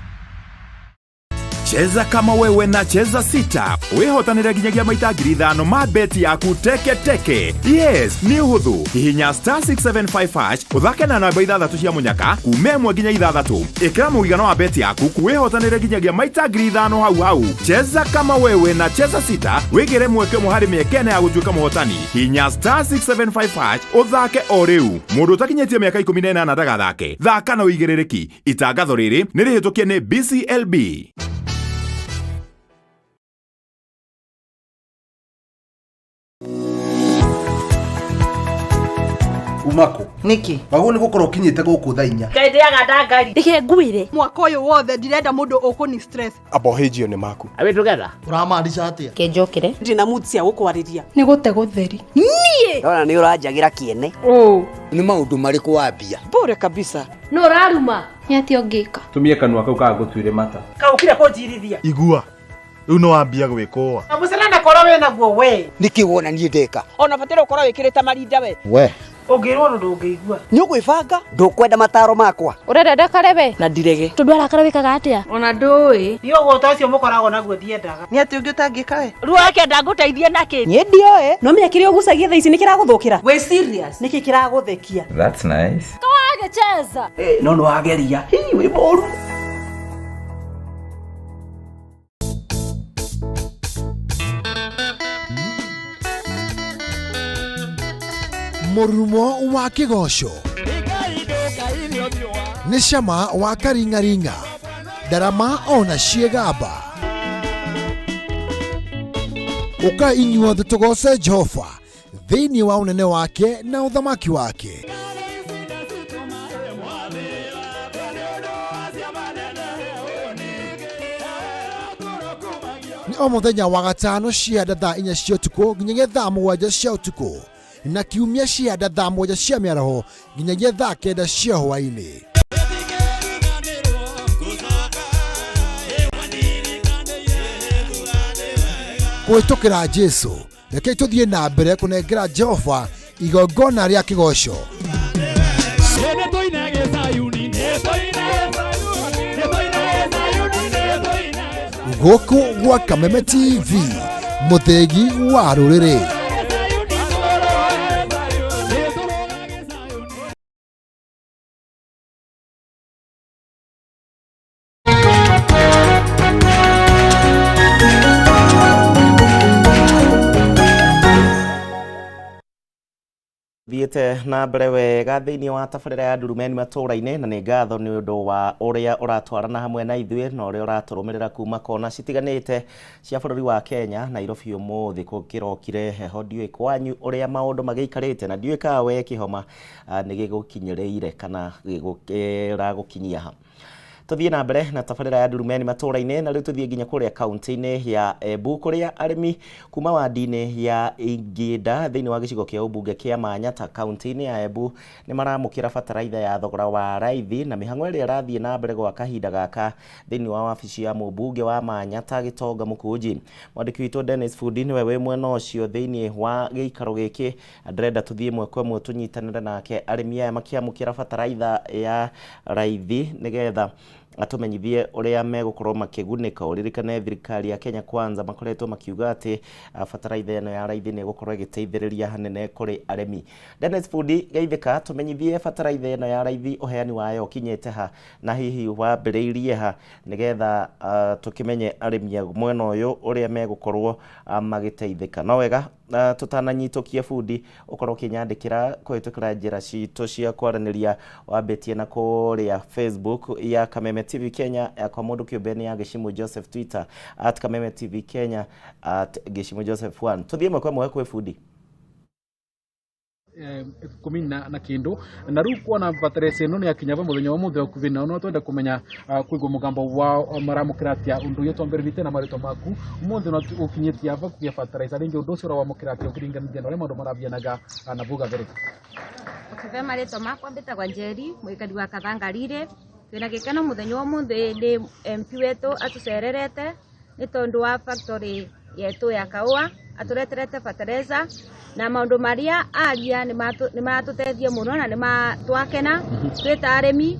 Cheza kama wewe na cheza sita. Wihotanire nginyagia maita 5,000 ma beti yaku teke. Yes, ni uhuthu. Hihinya *675# uthake na namba 6 cia munyaka kume 1 nginya 6. Ikira muigano wa beti yaku kuwihotanire nginyagia maita 5,000 hau. Cheza kama wewe na cheza sita. Wigire mweke muhari miekene ya gutuika muhotani. Hihinya *675# uthake o riu. Mundu utakinyetie miaka 18 ndagathake. Thaka na uigiririki. Itangatho riri ni rihitukie ni BCLB. Umako niki bago ni gukoro kinyite guku thainya kaide ya gadagari dike nguire mwaka uyu wothe ndirenda mundu ukuni stress abohejio ni maku awe together uramaanisha atia kenjokire ndina mutsia gukwariria ni gute gutheri nie ona ni urajagira kiene ni maundu mariku wambia bure kabisa no raruma ni ati ongika tumie kanwa kau ka gutuire mata kaukire kujirithia igua riu no wambia gwikoa amuselana kora we naguo we niki wona nie ndeka ona batira ukora wikirite marinda we ongirwo ndungĩigua ni ũgwĩbanga ndũkwenda mataro makwa urenda ndakarebe na ndirege tondu arakarabikaga atia ona ndũĩ ni ũgũta ũcio mũkoragwo naguo thiendaga ni atĩ ũngĩ ũtangĩka we rĩu akenda ngũteithie nakĩ niĩ ndioĩ no menya kĩrĩa ũgucagia thaa ici nĩ kĩragũthũkĩra we serious nĩkĩ kĩragũthekia That's nice. kawagecheza no no wageria wĩ mũru Murumo wa kĩgoco nĩ cama wa karingaringa ndarama ona ciegamba ũka inyuothe tũgoce Jehova thĩinĩ wa ũnene wake na ũthamaki wake. Nĩ o mũthenya wa gatano cianda thaa 4 cia ũtukũ nginyagia thaa 7 cia ũtukũ na kiumia cianda thaa 1 cia mĩaraho nginyagia thaa 9 cia hwaĩ-inĩ. Kũhĩtũkĩra Jesũ rekei tũthiĩ na mbere kũnengera Jehova igongona rĩa kĩgoco. Gũkũ gwa Kameme TV mũthegi wa rũrĩrĩ. Thiete na mbere wega thĩinĩ wa tabarĩra ya Ndurumeni matũũra-inĩ na nĩ ngatho nĩ ũndũ wa ũrĩa ũratwarana hamwe na ithuĩ na ũrĩa ũratũrũmĩrĩra kuma kona citiganĩte cia bũrũri wa Kenya. Nairobi ũmũthĩ kũkĩrokire heho ndiũĩ kwanyu ũrĩa maũndũ magĩikarĩte na ndiũĩ kawe kĩhoma nĩ gĩgũkinyĩrĩire kana gĩgũkinyia ha. tuthie na mbere na tabarĩra ya Ndurumeni Matuura-ini na rĩu tuthie nginya kũrĩa kaunti-inĩ ya Embu kũrĩa arĩmi kuma wadi-inĩ ya Ingĩnda thĩinĩ wa gĩcigo kĩa ũmbunge kĩa Manyata kaunti-inĩ ya Embu nĩ maramũkĩra bataraitha ya thogora wa raithi na mĩhang'o ĩrĩa ĩrathiĩ na mbere gwa kahinda gaka thĩinĩ wa wabici ya mũmbunge wa Manyata Gĩtonga Mũkũnji. Mwandĩki witũ Dennis Fudi nĩwe wĩ mwena ũcio thĩinĩ wa gĩikaro gĩkĩ, ndĩrenda tuthie ĩmwe kwa ĩmwe tũnyitanĩre nake arĩmi aya makĩamũkĩra bataraitha ya raithi nĩgetha atumenyithie ũrĩa megũkorwo makĩgunĩka. Ũririkane thirikari ya Kenya Kwanza makoretwo makiuga atĩ bataraitha ĩno ya raithi nĩ ĩgũkorwo ĩgĩteithĩrĩria hanene kũrĩ arĩmi. Dennis Fudi, geithĩka tumenyithie bataraitha ĩno ya raithi ũheani wayo ũkinyĩte ha na hihi wambĩrĩirie ha nĩgetha tũkĩmenye arĩmi mwena ũyũ ũrĩa megũkorwo magĩteithĩka. No wega tutananyitũkie Fudi ũkorwo ũkĩnyandĩkĩra kũhĩtũkĩra njĩra citũ cia kwaranĩria wambĩtie na kũrĩa Facebook ya Kameme TV Kenya, kwa mũndũ kĩũmbe nĩ ya Gĩcimũ Joseph, Twitter @Kameme TV Kenya @Gĩcimũ Joseph 1. Tuthie ĩmwe kwa ĩmwe kwĩ Fudi. 10 na kindu na rĩu kuona bataraitha ĩno nĩ yakinya mũthenya wa mũthenya kuvi na no twenda kumenya kwĩgwo mũgambo wa maramũkĩra atĩa ũndũ ũyũ twambĩrĩrĩte na marĩtwa maku mũthenya no ũkinyĩtie ava kugia bataraitha rĩngĩ ũndũ ũcio ũramũkĩra atĩa ũkĩringithania na ũrĩa maũndũ marathianaga na vuga vere. Ũkĩve marĩtwa makwa mbĩtagwa Njeri mũikari wa Kathangarire. Twĩna gĩkeno mũthenya wa mũthĩ nĩ MP wetu atucererete nĩ tondũ wa factory yetu ya kaũa atureterete bataraitha na maũndũ marĩa aria nĩ matũteithia mũno na nĩ matwakena twĩta arĩmi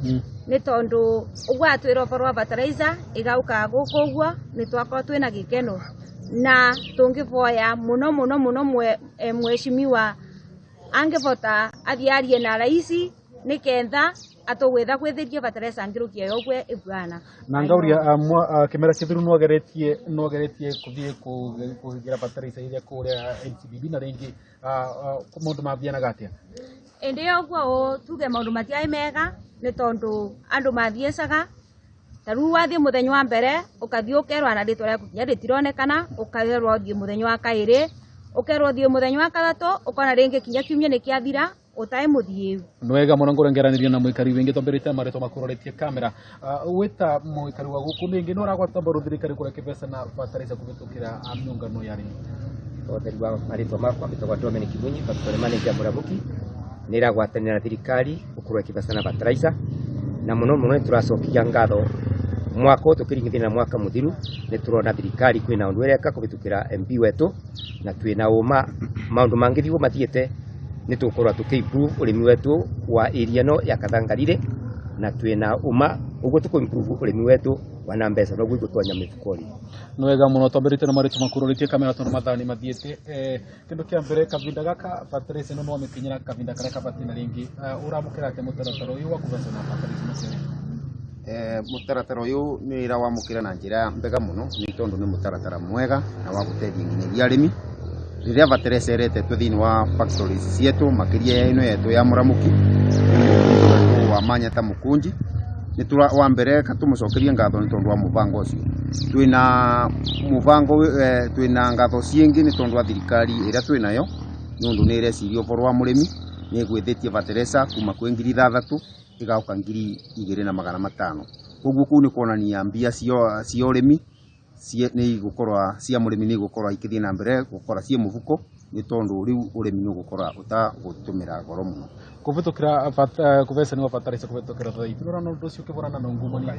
nĩ tondũ ũguo atwĩra ũboro wa bataraitha ĩgauka gũkũ ũguo nĩ twakorwo twĩna gĩkeno na tũngĩvoya mũno mheshimiwa angĩvota athiĩ arie na raisi nĩketha atũgwetha gwĩthĩrie bataraitha ngĩrũkia ũguo ĩvuana na ngauria kĩmera kĩthiru nogeretie kuthie kũhĩgira bataraitha iria kũrĩa NCBB na rĩngĩ maũndũ mathianaga atĩa. Ĩndĩ ũguo tuge maũndũ matiarĩ mega nĩ tondũ andũ mathiĩcaga ta rĩu wathiĩ mũthenya wa mbere ũkathiĩ ũkerwo na rĩtwa rĩaku kinya rĩtironekana ũkerwo ũthiĩ mũthenya wa kaĩrĩ ũkerwo ũthiĩ mũthenya wa gatatũ ũkona rĩngĩ kinya kiumia nĩ kĩathira ũtaĩ mũthiĩ. Nĩ wega mũno ngũrengeranĩria na mũikari wĩngĩ twambĩrĩte marĩtwa makũroretie kamera wĩta mũikari wa gũkũ ningĩ nĩ ũragwata mbaru thirikari kũreka mbeca na bataraitha kũhĩtũkĩra mĩũngano ya arĩmi. Ũtheri wa marĩtwa makwa mbĩtagwa Ndurumeni Kibunyi factory manager Mũrabuki nĩ ĩragwatanĩra na thirikari gũkũreka mbeca na bataraitha na mũno nĩ tũracokia ngatho mwaka tũkĩringithania na mwaka mũthiru nĩ tũrona thirikari kwĩna ũndũ ĩreka kũhĩtũkĩra MP wetu na twĩna ũma maũndũ mangĩthiĩ mathiĩte nĩ tũkorwo tũkĩimprove ũrĩmi wetu wa area no ya Kathangarire na twĩna ũma ũguo tũkũimprove ũrĩmi wetu wana mbeca noguo igũtwanya mĩfukori. Nĩ wega mũno twambĩrĩte na marĩtwa makũroretie kamera tondũ mathaa nĩ mathiĩte kĩndũ kĩa mbere kavinda gaka bataraitha ĩno no wamĩkinyĩra kavinda karĩa kabatie na rĩngĩ ũramũkĩra atĩ mũtaratara ũyũ wa kũveca na bataraitha macio. Mũtaratara ũyũ nĩ wamũkĩra na njĩra mbega mũno nĩ tondũ nĩ mũtaratara mwega na wa gũteithia nginyagia arĩmi rĩrĩa bataraitha ĩretetwo thĩinĩ wa factories cietũ makĩria ĩno yetu ya Mũramuki wa Manyata Mũkũnji nĩ wa mbere katũmũcokerie ngatho nĩ tondũ wa mũbango ũcio twĩna ngatho ciĩngĩ nĩ tondũ wa thirikari ĩrĩa twĩnayo nĩ ũndũ nĩ ĩreciria ũboro wa mũrĩmi nĩ ĩgwĩthĩtie bataraitha kuma kwĩ 6,000 ĩgauka 2,500 koguo kũu nĩ kuonania mbia cia ũrĩmi nĩ igũkorwa cia mũrĩmi nĩ igũkorwa ikĩthiĩ na mbere gũkora cie mũhuko nĩ tondũ rĩu ũrĩmi nĩ ũgũkorwa ũtagũtũmĩra goro mũno kũhĩtũkĩra kũveca nĩ bataraitha kũhĩtũkĩra thaithi ũrona ũndũ ũcio ũkĩvũrana na ungumania.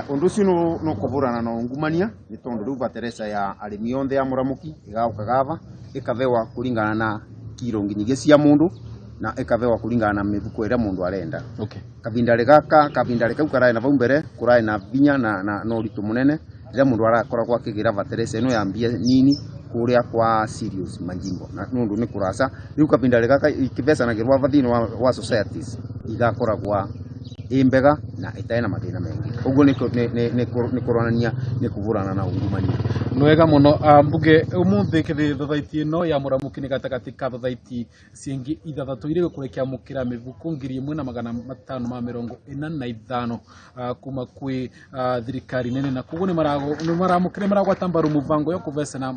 Ũndũ ũcio no kũvũrana na ungumania nĩ tondũ rĩu bataraitha ya arĩmi othe ya Mũramuki ĩgauka gava ĩkavewa kũringana na kiro nginyagia cia mũndũ na ĩkavewa kũringana na mĩhuko ĩrĩa mũndũ arenda. Kavindari kau karaĩ na vau mbere kũraĩ na vinya na ũritũ mũnene rĩrĩa mũndũ arakoragwo akĩgĩra bataraitha ĩno ya mbia nini kũrĩa kwa serious majimbo na nũndũ nĩ kũraca rĩu kavindari gaka ikĩvecanagĩrwo thĩinĩ wa societies igakoragwo mbega na ĩtarĩ na mathĩna maingĩ ũguo nĩ kũronania nĩ kũvũrana na ungumania. Nĩ wega mũno mbunge ũmũthĩ thathaiti ĩno ya Mũramuki nĩ gatagatĩ ka thathaiti ciĩngĩ 6 irĩ kũrĩkĩamũkĩra mĩhuko 1,545 kuma kwĩ thirikari nene na koguo nĩ maragwata mbaru mũbango ya kũveca na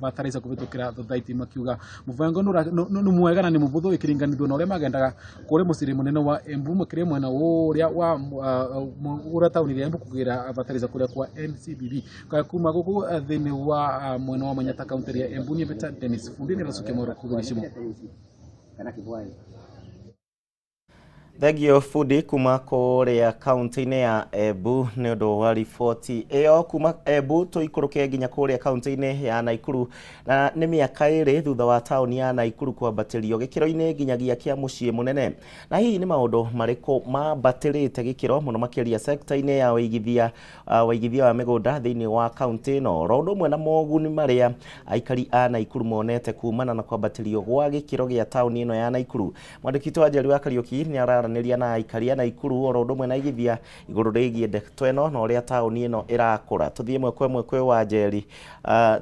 bataraitha kũhĩtũkĩra thathaiti makiuga mũbango nĩ mwega na nĩ mũhũthũ ĩkĩringanithio na ũrĩa magendaga kũrĩ mũciri mũnene wa Embu makĩria mwena uria wa ura tauni ria Embu kugira batariza kuria kwa NCBB kuma guku thini wa mwena wa Manyata kaunti ya Embu ni beta Dennis Fundi ni rasuke moro kugurishimo kana kibwai Thegio Fundi kuma kũrĩa kaunti-inĩ ya Embu nĩ ũndũ wa riboti ĩyo kuma Embu tũikũrũke nginya kũrĩa kaunti-inĩ ya Naikuru na nĩ mĩaka ĩrĩ thutha wa taũni ya Naikuru kwambatĩrio gĩkĩro-inĩ nginyagia kĩa mũciĩ mũnene na hihi nĩ maũndũ marĩkũ mambatĩrĩte gĩkĩro mũno makĩria sekta-inĩ ya ũigithia wa mĩgũnda thĩinĩ wa kaunti ĩno ro ũndũ ũmwe na moguni marĩa aikari a Naikuru monete kumana na kwambatĩrio gwa gĩkĩro gĩa taũni ĩno ya Naikuru. Mwandĩki wa Njeri wa Kariuki nĩ araaranĩria na aikari a Naikuru oro ũndũ ũmwe na igithia igũrũ rĩgiĩ ndeto ĩno na ũrĩa taũni ĩno ĩrakũra. Tũthiĩ ĩmwe kwa ĩmwe kwĩ wa Njeri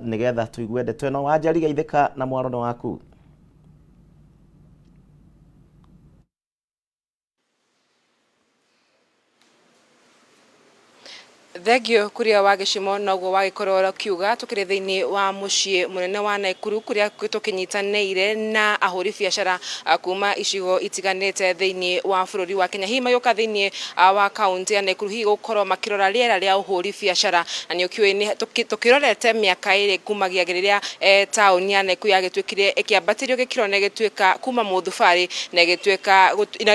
nĩgetha tũigue ndeto ĩno. Wa Njeri geithĩka na mwaro nĩ waku. Thegio kuria wa gicimo noguo wagikorwo kiuga tukire thiini wa mucii munene wa Naikuru kuria tukinyitanĩire na ahuri biacara kuma icigo itiganite thiini wa bururi wa Kenya hii mayoka thiini wa kaunti ya Naikuru hii gukorwo makirora riera ria uhuri biacara na nĩ ũkiũĩ tukirorete miaka ĩrĩ kumagia gĩrĩria tauni ya Naikuru yagĩtwĩkire ĩkĩambatĩrio gĩkĩro na gĩtwĩka kuma mũthubari na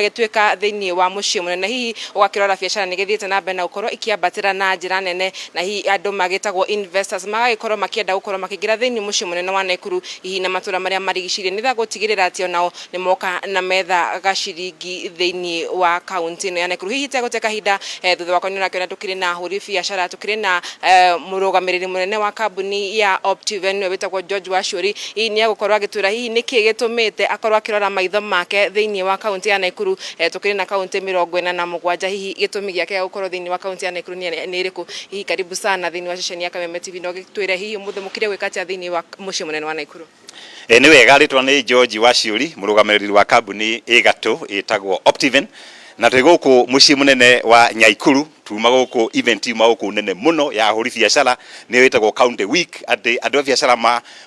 gĩtwĩka thiini wa mucii munene hii ũgakĩrora biacara nĩ gĩthiĩte na mbere na gũkorwo ikiambatĩra na njĩra nene na hihi andũ magĩtagwo investors magagĩkorwo makĩenda gũkorwo makĩingĩra thĩinĩ mũciĩ mũnene wa Naikuru hihi na matũra marĩa marigicĩirie nĩgetha gũtigĩrĩra atĩ onao nĩ moka na metha gaciringi thĩinĩ wa kaunti ĩno ya Naikuru. Hihi tegũte kahinda thutha wa kũnyona kĩona tũkĩrĩ na ahũri biacara tũkĩrĩ na mũrũgamĩrĩri mũnene wa kambuni ya Optiven nĩwe wĩtagwo George Wachuri. Hihi nĩ agũkorwo agĩtwĩra hihi nĩkĩ gĩtũmĩte akorwo akĩrora maitho make thĩinĩ wa kaunti ya Naikuru. Tũkĩrĩ na kaunti 47 hihi gĩtũmi gĩake gũkorwo thĩinĩ wa kaunti ya Naikuru nĩ ĩrĩkũ? Hihi karibu sana thĩinĩ wa ceceni ya Kameme TV no gĩtwĩre hihi mũthemũkire gwĩka atĩa thĩinĩ wa mũciĩ mũnene wa Naikuru. Nĩ wega rĩtwa nĩ George Wachuri mũrũgamĩrĩri wa kambuni ĩgatũ ĩtagwo Optiven na tũrĩ gũkũ mũciĩ mũnene wa Naikuru tuma gũkũ event ma gũkũ nene muno ya ahũri biacara nĩ ĩtagwo County Week andũ a biacara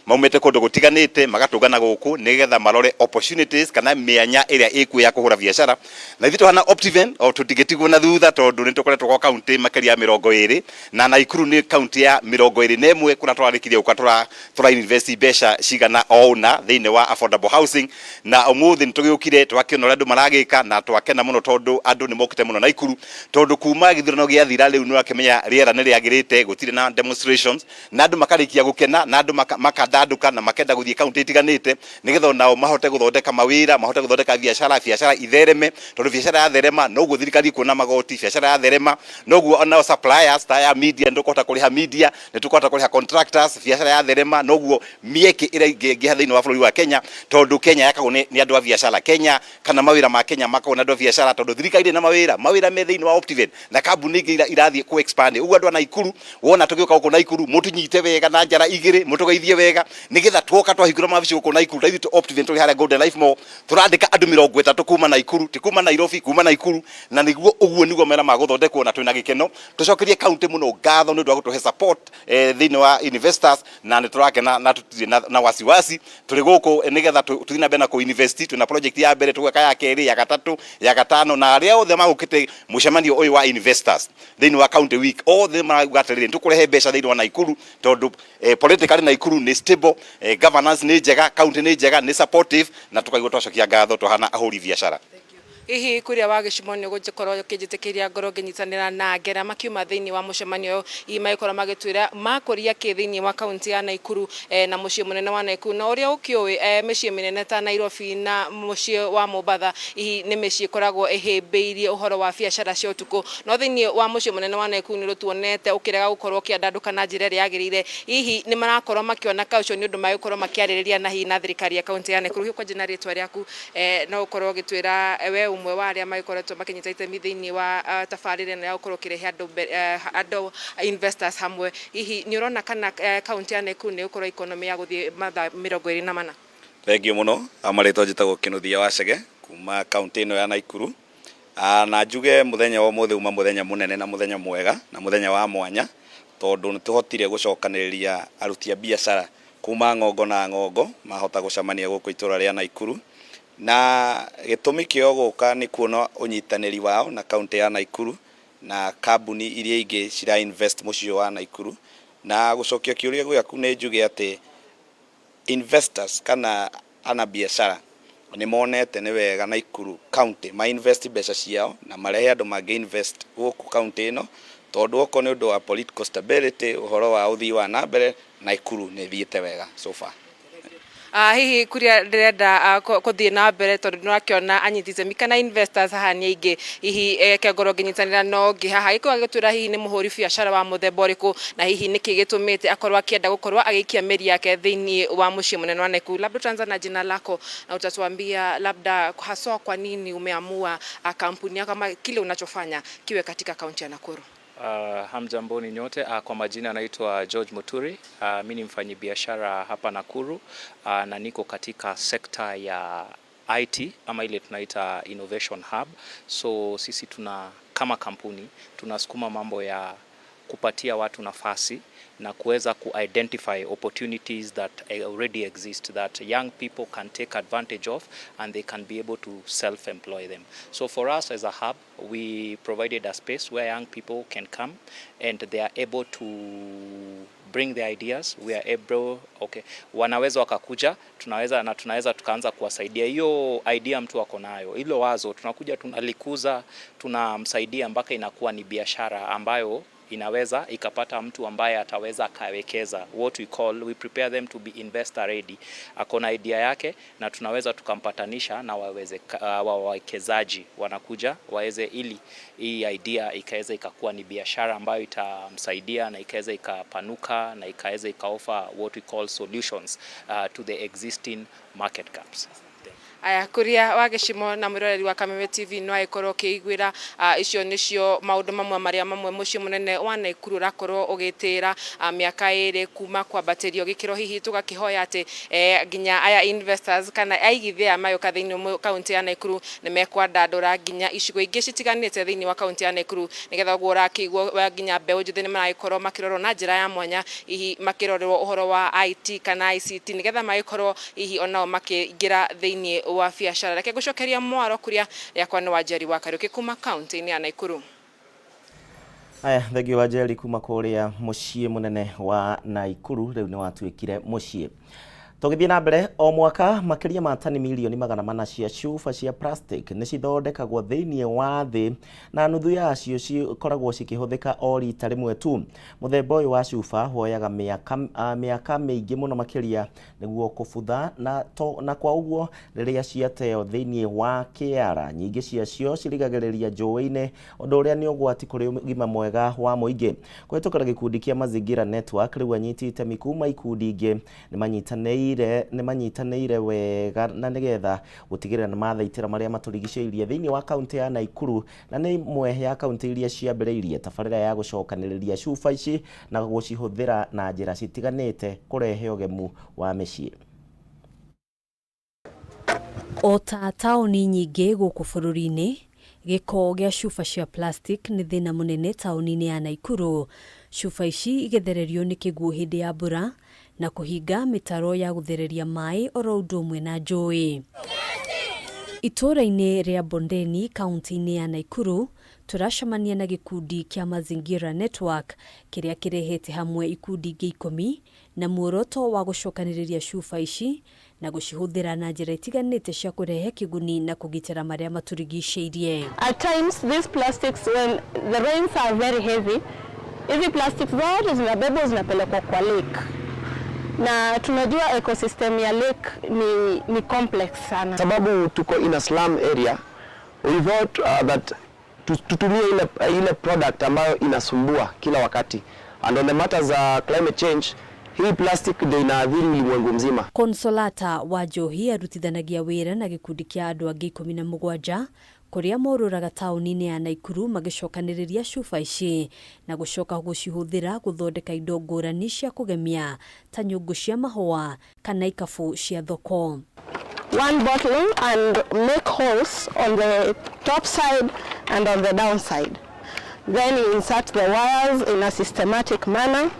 maumĩte kũndũ gũtiganĩte magatũngana gũkũ nĩgetha marore opportunities kana mĩanya ĩrĩa ĩkuo ya kũhũra biacara na ithuĩ tũhana Optiven o tũtigĩtigwo na thutha tondũ nĩ tũkoretwo kwa kaunti makĩria ya 20 na Naikuru nĩ kaunti ya 21 kũrĩa tũrarĩkirie gũka tũra invest mbeca cigana ona thĩinĩ wa affordable housing na ũmũthĩ nĩ tũgĩũkire twakĩona ũrĩa andũ maragĩka na twakena mũno tondũ andũ nĩ mokĩte mũno Naikuru tondũ kuma gĩthurano gĩa thira rĩu nĩ wakĩmenya rĩera nĩ rĩagĩrĩte gũtirĩ na demonstrations na andũ makarĩkia gũkena na andũ makandandũka na makenda gũthiĩ kaunti itiganĩte nĩgetha nao mahote gũthondeka mawĩra mahote gũthondeka biacara ithereme tondũ biacara ya therema noguo thirikari kuona magoti biacara ya therema noguo ona suppliers ta ya media ndũkũhota kũrĩha media nĩ tũkũhota kũrĩha contractors biacara ya therema noguo mĩeke ĩrĩa ĩngĩha thĩinĩ wa bũrũri wa Kenya tondũ Kenya yakagwo nĩ andũ a biacara Kenya kana mawĩra ma Kenya makagwo nĩ andũ a biacara tondũ thirikari na mawĩra me thĩinĩ wa Optiven na kambuni ingĩ irathiĩ ku expand uguo andũ a Naikuru wona tũgĩũka gũkũ Naikuru mũtũnyite wega na njara igĩrĩ mũtũgeithie wega nĩgetha twoka twahingũra mabici gũkũ Naikuru ithuĩ Optiven tũrĩ harĩa Golden Life Mall tũrandĩka andũ 30 kuma Naikuru ti kuma Nairobi kuma Naikuru na ũguo nĩguo mera magũthondekwo na twĩna gĩkeno tũcokerie kaunti mũno ngatho nĩ ũndũ wa gũtũhe support thĩinĩ wa investors na nĩ tũrakena na tũtirĩ na wasiwasi tũrĩ gũkũ nĩgetha tũthiĩ na mbere na ku-invest twĩna project ya mbere tũgwĩka ya kerĩ ya gatatũ ya gatano na arĩa othe magũkĩte mũcemanio ũyũ wa investors thĩinĩ wa County Week othe marauga atĩrĩrĩ tũkũrehe mbeca thĩinĩ wa Naikuru tondũ politically Naikuru nĩ stable governance nĩ njega county nĩ njega nĩ supportive na tũkaigua twacokia ngatho tũhana ahũri biacara. Hihi kuria wa gĩcimo nĩ gũkorwo kĩnjĩtĩkĩria ngoro ngĩnyitanĩra na ngera makiuma thĩinĩ wa mũcemanio ũyũ magĩkorwo magĩtwĩra makũria kĩ thĩinĩ wa kaunti ya Naikuru na mũciĩ mũnene wa Naikuru na ũrĩa ũkĩũĩ mĩciĩ mĩnene ta Nairobi na mũciĩ wa Mombatha hihi nĩ mĩciĩ ĩkoragwo ĩhĩmbĩirie ũhoro wa biacara cia ũtukũ no thĩinĩ wa mũciĩ mũnene wa Naikuru nĩ rũtuonete ũkĩrega gũkorwo kĩandandũka na njĩra ĩrĩa yagĩrĩire hihi nĩ marakorwo makĩona kaucio nĩ ũndũ magĩkorwo makĩarĩrĩria na hihi na thirikari ya kaunti ya Naikuru kwa jina rĩtwa rĩaku no ũkorwo ũgĩtwĩra we umwe wa arĩa magĩkoretwo makĩnyita itemi thĩinĩ wa tabarĩra ya gũkorwo kĩrehe andũ investors hamwe hihi nĩ ũrona kana kaunti ya Naikuru nĩ ũkorwo economy ya gũthiĩ mathaa 24. Thengio mũno amarĩtwo njĩtagwo Kĩnuthia Wacege kuma kaunti ĩno ya Naikuru na njuge mũthenya wa ũmũthĩ uma mũthenya mũnene na mũthenya mwega na mũthenya wa mwanya tondũ nĩ tũhotire gũcokanĩrĩria aruti a biacara kuma ng'ongo na ng'ongo mahota gũcemania gũkũ itũra rĩa Naikuru na gĩtũmi kĩo gũka nĩ kuona ũnyitanĩri wao na kaunti ya Naikuru na kambuni iria ingĩ cira invest mũciĩ wa Naikuru, na gũcokia kĩũria gĩaku nĩ njuge atĩ investors kana ana biashara nĩ monete nĩ wega Naikuru county ma invest mbeca ciao na marehe andũ mangĩ invest gũkũ county ĩno, tondũ oko nĩ ũndũ wa political stability, ũhoro wa ũthii wa nambere Naikuru nĩ thiĩte wega so far. Hihi kuria ndirenda kuthii na mbere tondu nirakiona anyitithemi kana investors haha ni aingi, hihi kengoro nginyitanira no ngi haha gikuga gitwira hihi ni muhuri biashara wa muthemba uriku, na hihi niki gitumite akorwa akienda gukorwa agikia meri yake thiini wa mucii munene wa Naikuru. Labda tuanza na jina lako na utatuambia labda haswa kwa nini umeamua kampuni yako kama kile unachofanya kiwe katika kaunti ya Nakuru. Hamjamboni nyote. Kwa majina naitwa George Muturi. Mimi ni mfanyabiashara hapa Nakuru, na niko katika sekta ya IT ama ile tunaita innovation hub. So sisi kama kampuni tunasukuma mambo ya kupatia watu nafasi na kuweza ku-identify opportunities that already exist that young people can take advantage of and they can be able to self-employ them. So for us as a hub, we provided a space where young people can come and they are able to bring their ideas. We are able, wanaweza wakakuja, tunaweza tukaanza kuwasaidia. Hiyo idea mtu wako nayo, hilo wazo tunakuja tunalikuza, tunamsaidia mpaka inakuwa ni biashara ambayo inaweza ikapata mtu ambaye ataweza kawekeza. What we prepare them to be investor ready. Akona idea yake na tunaweza tukampatanisha na wawekezaji wanakuja waweze, ili hii idea ikaweza ikakuwa ni biashara ambayo itamsaidia na ikaweza ikapanuka na ikaweza ikaoffer what we call solutions to the existing market gaps. Aya kuria wa gicimo na mwiroreri wa Kameme TV no aikorwo kiigwira icio nicio maundu mamwe maria mamwe mucii munene wa Naikuru rakorwo ugitira miaka iri kuma kwambatirio gikiro, hihi tugakihoya ati nginya aya investors kana aigithia mayoka thiini kaunti ya Naikuru ni mekwandandura nginya icigo ingi citiganite thiini wa kaunti ya Naikuru, nigetha guo rakigwo nginya mbeu njuthi ni maraikorwo makirorwo na njira ya mwanya, hihi makirorwo uhoro wa IT kana ICT, nigetha maikorwo hihi onao makiingira thiini wa biashara. Reke gucokeria mwaro kuria yakwa ni Wanjeri wa Kariuki kuma kaunti ya Naikuru. Aya, thegio Wanjeri kuma kuria mucii munene wa Naikuru, riu ni watuikire mucii. Tugithii na mbere, o mwaka makiria ma tani milioni 400 cia cuba cia plastic ni cithondekagwo thiini wa thi, na nuthu yacio cikoragwo cikihuthika o rita rimwe tu. Muthemba uyu wa cuba woyaga miaka miingi muno makiria niguo kubutha, na kwa uguo riria ciateo thiini wa kiara, nyingi ciacio cirigagiriria njũĩ-inĩ, undu uria ni ugwati kuri ũgima mwega wa muingi. Kũhetũkĩra gikundi kia Mazingira Network, riu anyitite mikuma ikundi ingi ni manyitanĩire wega na nigetha gutigirira ni mathaitĩra maria maturigicĩirie thiini wa kaunti ya Naikuru, na ni imwe ya kaunti iria ciambĩrĩirie tabarĩra ya gucokanĩrĩria cuba ici na gucihuthira na njĩra citiganĩte kurehe ũgemu wa mĩciĩ. O ta taũni nyingĩ gũkũ bũrũri-inĩ, gĩko gĩa cuba cia plastic nĩ thĩna mũnene taũni-inĩ ya Naikuru. Cuba ici igethererio nĩ kĩguũ hĩndĩ ya mbura na kuhinga mitaro ya guthereria mai oro ũndũ ũmwe na njũĩ. Itũra-inĩ rĩa Bondeni, kaunti-inĩ ya Naikuru, turacemania na gikundi kia Mazingira Network kiria kirehete hamwe ikundi ingĩ 10 na muoroto wa gucokanĩrĩria cuba ici na gucihuthira na njĩra itiganĩte cia kurehe kiguni na kugitĩra maria maturigicĩirie. At times these plastics, when the rains are very heavy, hizi plastics zote zinabebwa zinapelekwa kwa lake. Na tunajua ecosystem ya lake ni complex sana. Sababu tuko in a slum area, we thought that tutumie ile product ambayo inasumbua kila wakati. And on the matters climate change, hii plastic ndio inaathiri ulimwengu mzima. Consolata wa Johi arutithanagia wĩra na gikundi kia andũ angĩ 17 kuria morũraga taũni-inĩ ya Naikuru magicokanĩrĩria cuba ici na gucoka gucihuthira guthondeka indo ngũrani cia kugemia ta nyũngũ cia mahũa kana ikabu cia thoko. One bottle and make holes on the top side and on the down side. Then you insert the wires in a systematic manner.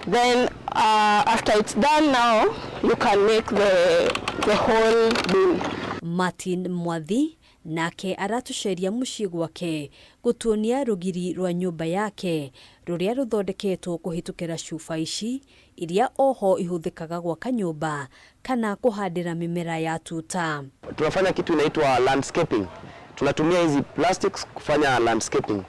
Then after it's done now, you can make the whole bin. Martin Mwathi nake aratuceria muciĩ gwake gutuonia rugiri rwa nyumba yake ruria ruthondeketwo kuhitukira cuba ici iria oho ihuthikaga gwaka nyumba kana kuhandira mimera ya tuta. Tunafanya kitu inaitwa landscaping. Tunatumia hizi plastics kufanya landscaping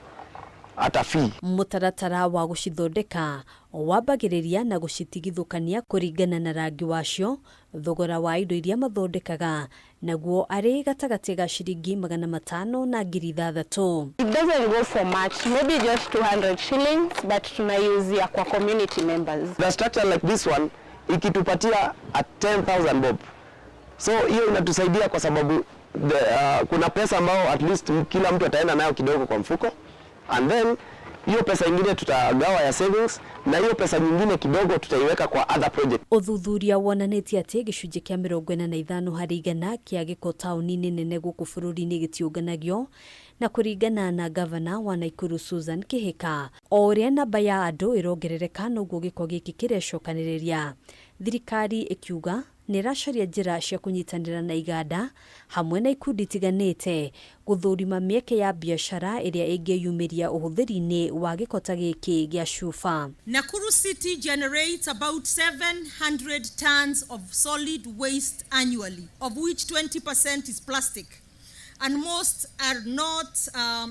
hata fee. Mutaratara wa gucithondeka wambagiriria na gucitigithukania kuringana na rangi wacio, thogora wa indo iria mathondekaga naguo ari gatagati ga ciringi 500 na 6,000. It doesn't go for much, maybe just 200 shillings, but tunauzia kwa community members. The structure like this one ikitupatia at 10,000 bob. So hiyo inatusaidia kwa sababu kuna pesa ambao at least kila mtu ataenda nayo kidogo kwa mfuko, and then hiyo pesa nyingine tutagawa ya savings, na hiyo pesa nyingine kidogo tutaiweka kwa other project. Uthuthuria wonanitie ati gicunji kia 45 harĩ 100 kia giko tauni-inĩ nene guku bũrũri-inĩ gĩtiũnganagio na kuringana na gavana wa Naikuru Susan Kihika. O ũrĩa namba ya andũ ĩrongerereka noguo gĩko gĩkĩ kĩrecokanĩrĩria. Thirikari ikiuga nĩracaria njĩra cia kunyitanĩra na iganda hamwe na ikundi tiganĩte guthũrima mĩeke ya biashara ĩrĩa ĩngĩyumĩria ũhũthĩri-inĩ wa gĩko ta gĩkĩ gĩa cuba. Nakuru City generates about 700 tons of solid waste annually, of which 20% is plastic. And most are not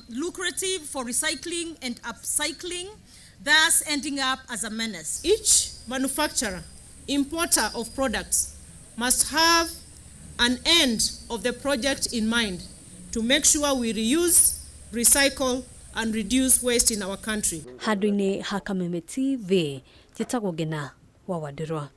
lucrative for recycling and upcycling, thus ending up as a menace. Each manufacturer, importer of products must have an end of the project in mind to make sure we reuse, recycle, and reduce waste in our country. Handũ-inĩ ha Kameme TV, njĩtagwo Ngina wa Wandirwa.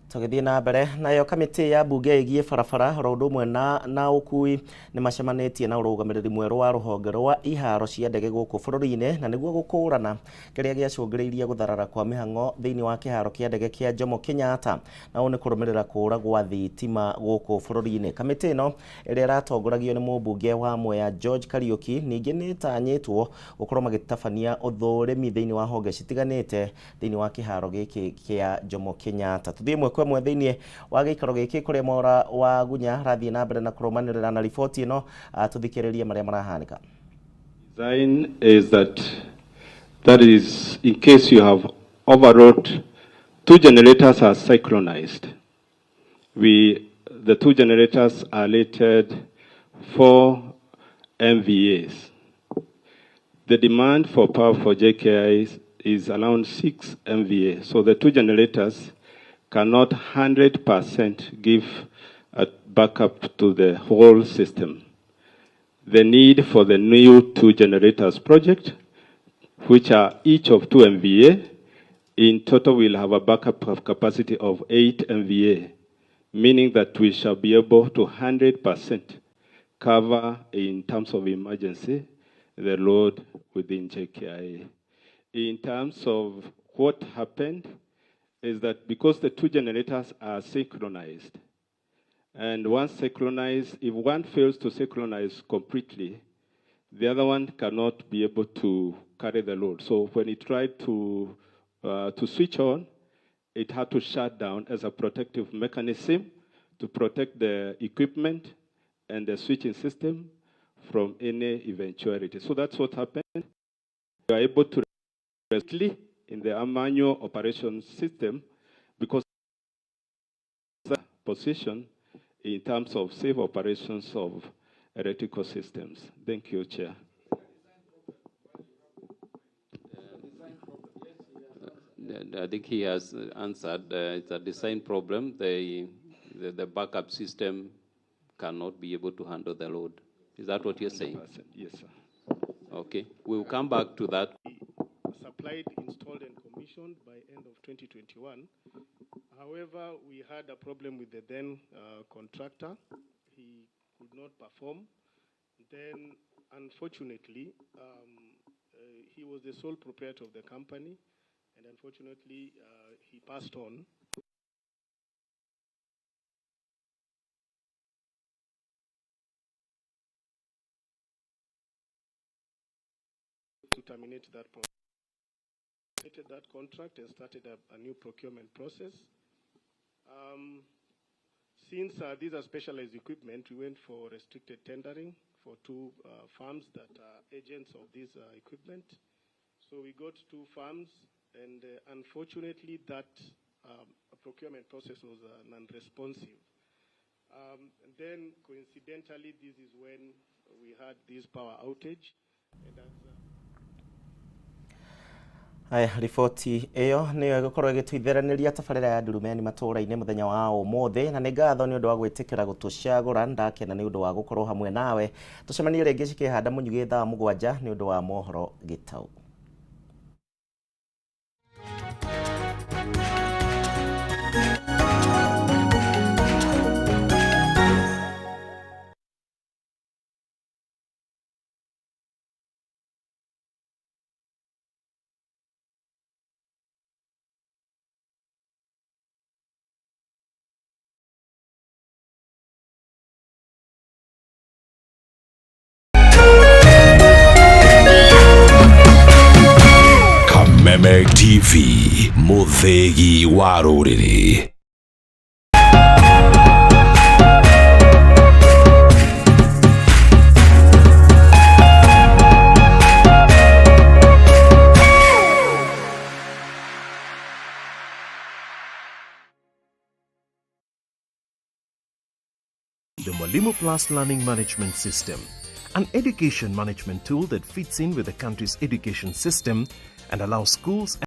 Tugithii na mbere nayo kamiti ya bunge igie barabara ro ũndũ ũmwe na ũkui nĩ macemanĩtie na ũrũgamĩrĩri mwerũ wa rũhonge rwa iharo cia ndege gũkũ bũrũri-inĩ na nĩguo gũkũrana kĩrĩa gĩacũngĩrĩirie gũtharara kwa mĩhang'o thĩinĩ wa kĩharo kĩa ndege kĩa Jomo Kenyatta, na ũũ nĩ kũrũmĩrĩra kũũra gwa thitima gũkũ bũrũri-inĩ. Kamĩtĩ ĩno ĩrĩa ĩratongoragio nĩ mũmbunge wa Mwea George Kariuki ningĩ nĩ ĩtanyĩtwo gũkorwo magĩtabania ũthũrĩmi thĩinĩ wa honge citiganĩte thĩinĩ wa kĩharo gĩkĩ kĩa Jomo Kenyatta. Tuthiĩ mwe thĩinĩ wa gĩikaro gĩkĩ kũrĩa Mwaura wa Gunya rathiĩ na mbere na kũrũmanĩrĩra na riboti ĩno, tũthikĩrĩrie marĩa marahanĩka. Design is that is in case you have overload, two generators are synchronized. The two generators are rated 4 MVAs. The demand for power for JKI is around 6 MVA. So the two generators cannot 100% give a backup to the whole system. The need for the new two generators project, which are each of 2 MVA, in total will have a backup of capacity of 8 MVA, meaning that we shall be able to 100% cover in terms of emergency the load within JKIA. In terms of what happened, is that because the two generators are synchronized, and once synchronized, if one fails to synchronize completely, the other one cannot be able to carry the load. So when it tried to switch on, it had to shut down as a protective mechanism to protect the equipment and the switching system from any eventuality. So that's what happened. We are able to directly in the manual operation system because the position in terms of safe operations of electrical systems. Thank you, Chair. I think he has answered. It's a design problem. The backup system cannot be able to handle the load. Is that what you're saying? Yes, sir. Okay. We'll come back to that. Supplied, installed, and commissioned by end of 2021. However, we had a problem with the then contractor. He could not perform. Then, unfortunately, he was the sole proprietor of the company, and unfortunately, he passed on. To terminate that project. That contract and started a new procurement process. Since these are specialized equipment, we went for restricted tendering for 2 farms that are agents of this equipment. So we got 2 farms, and unfortunately that procurement process was non-responsive. And then coincidentally, this is when we had this power outage. And that's, Aya, riboti iyo niyo gukorwo igitwitheraniria tabarira ya Ndurumeni Matuura-ini muthenya wa umuthi, na ni ngatho ni undu wa gwitikira gutucagura. Ndakena ni undu wa gukorwo hamwe nawe. Tucemanie ringi cikihanda munyugi thaa 7 ni undu wa mohoro gitau. Kameme TV, muthegi wa ruriri. The Mwalimu Plus Learning Management System, an education management tool that fits in with the country's education system and allows schools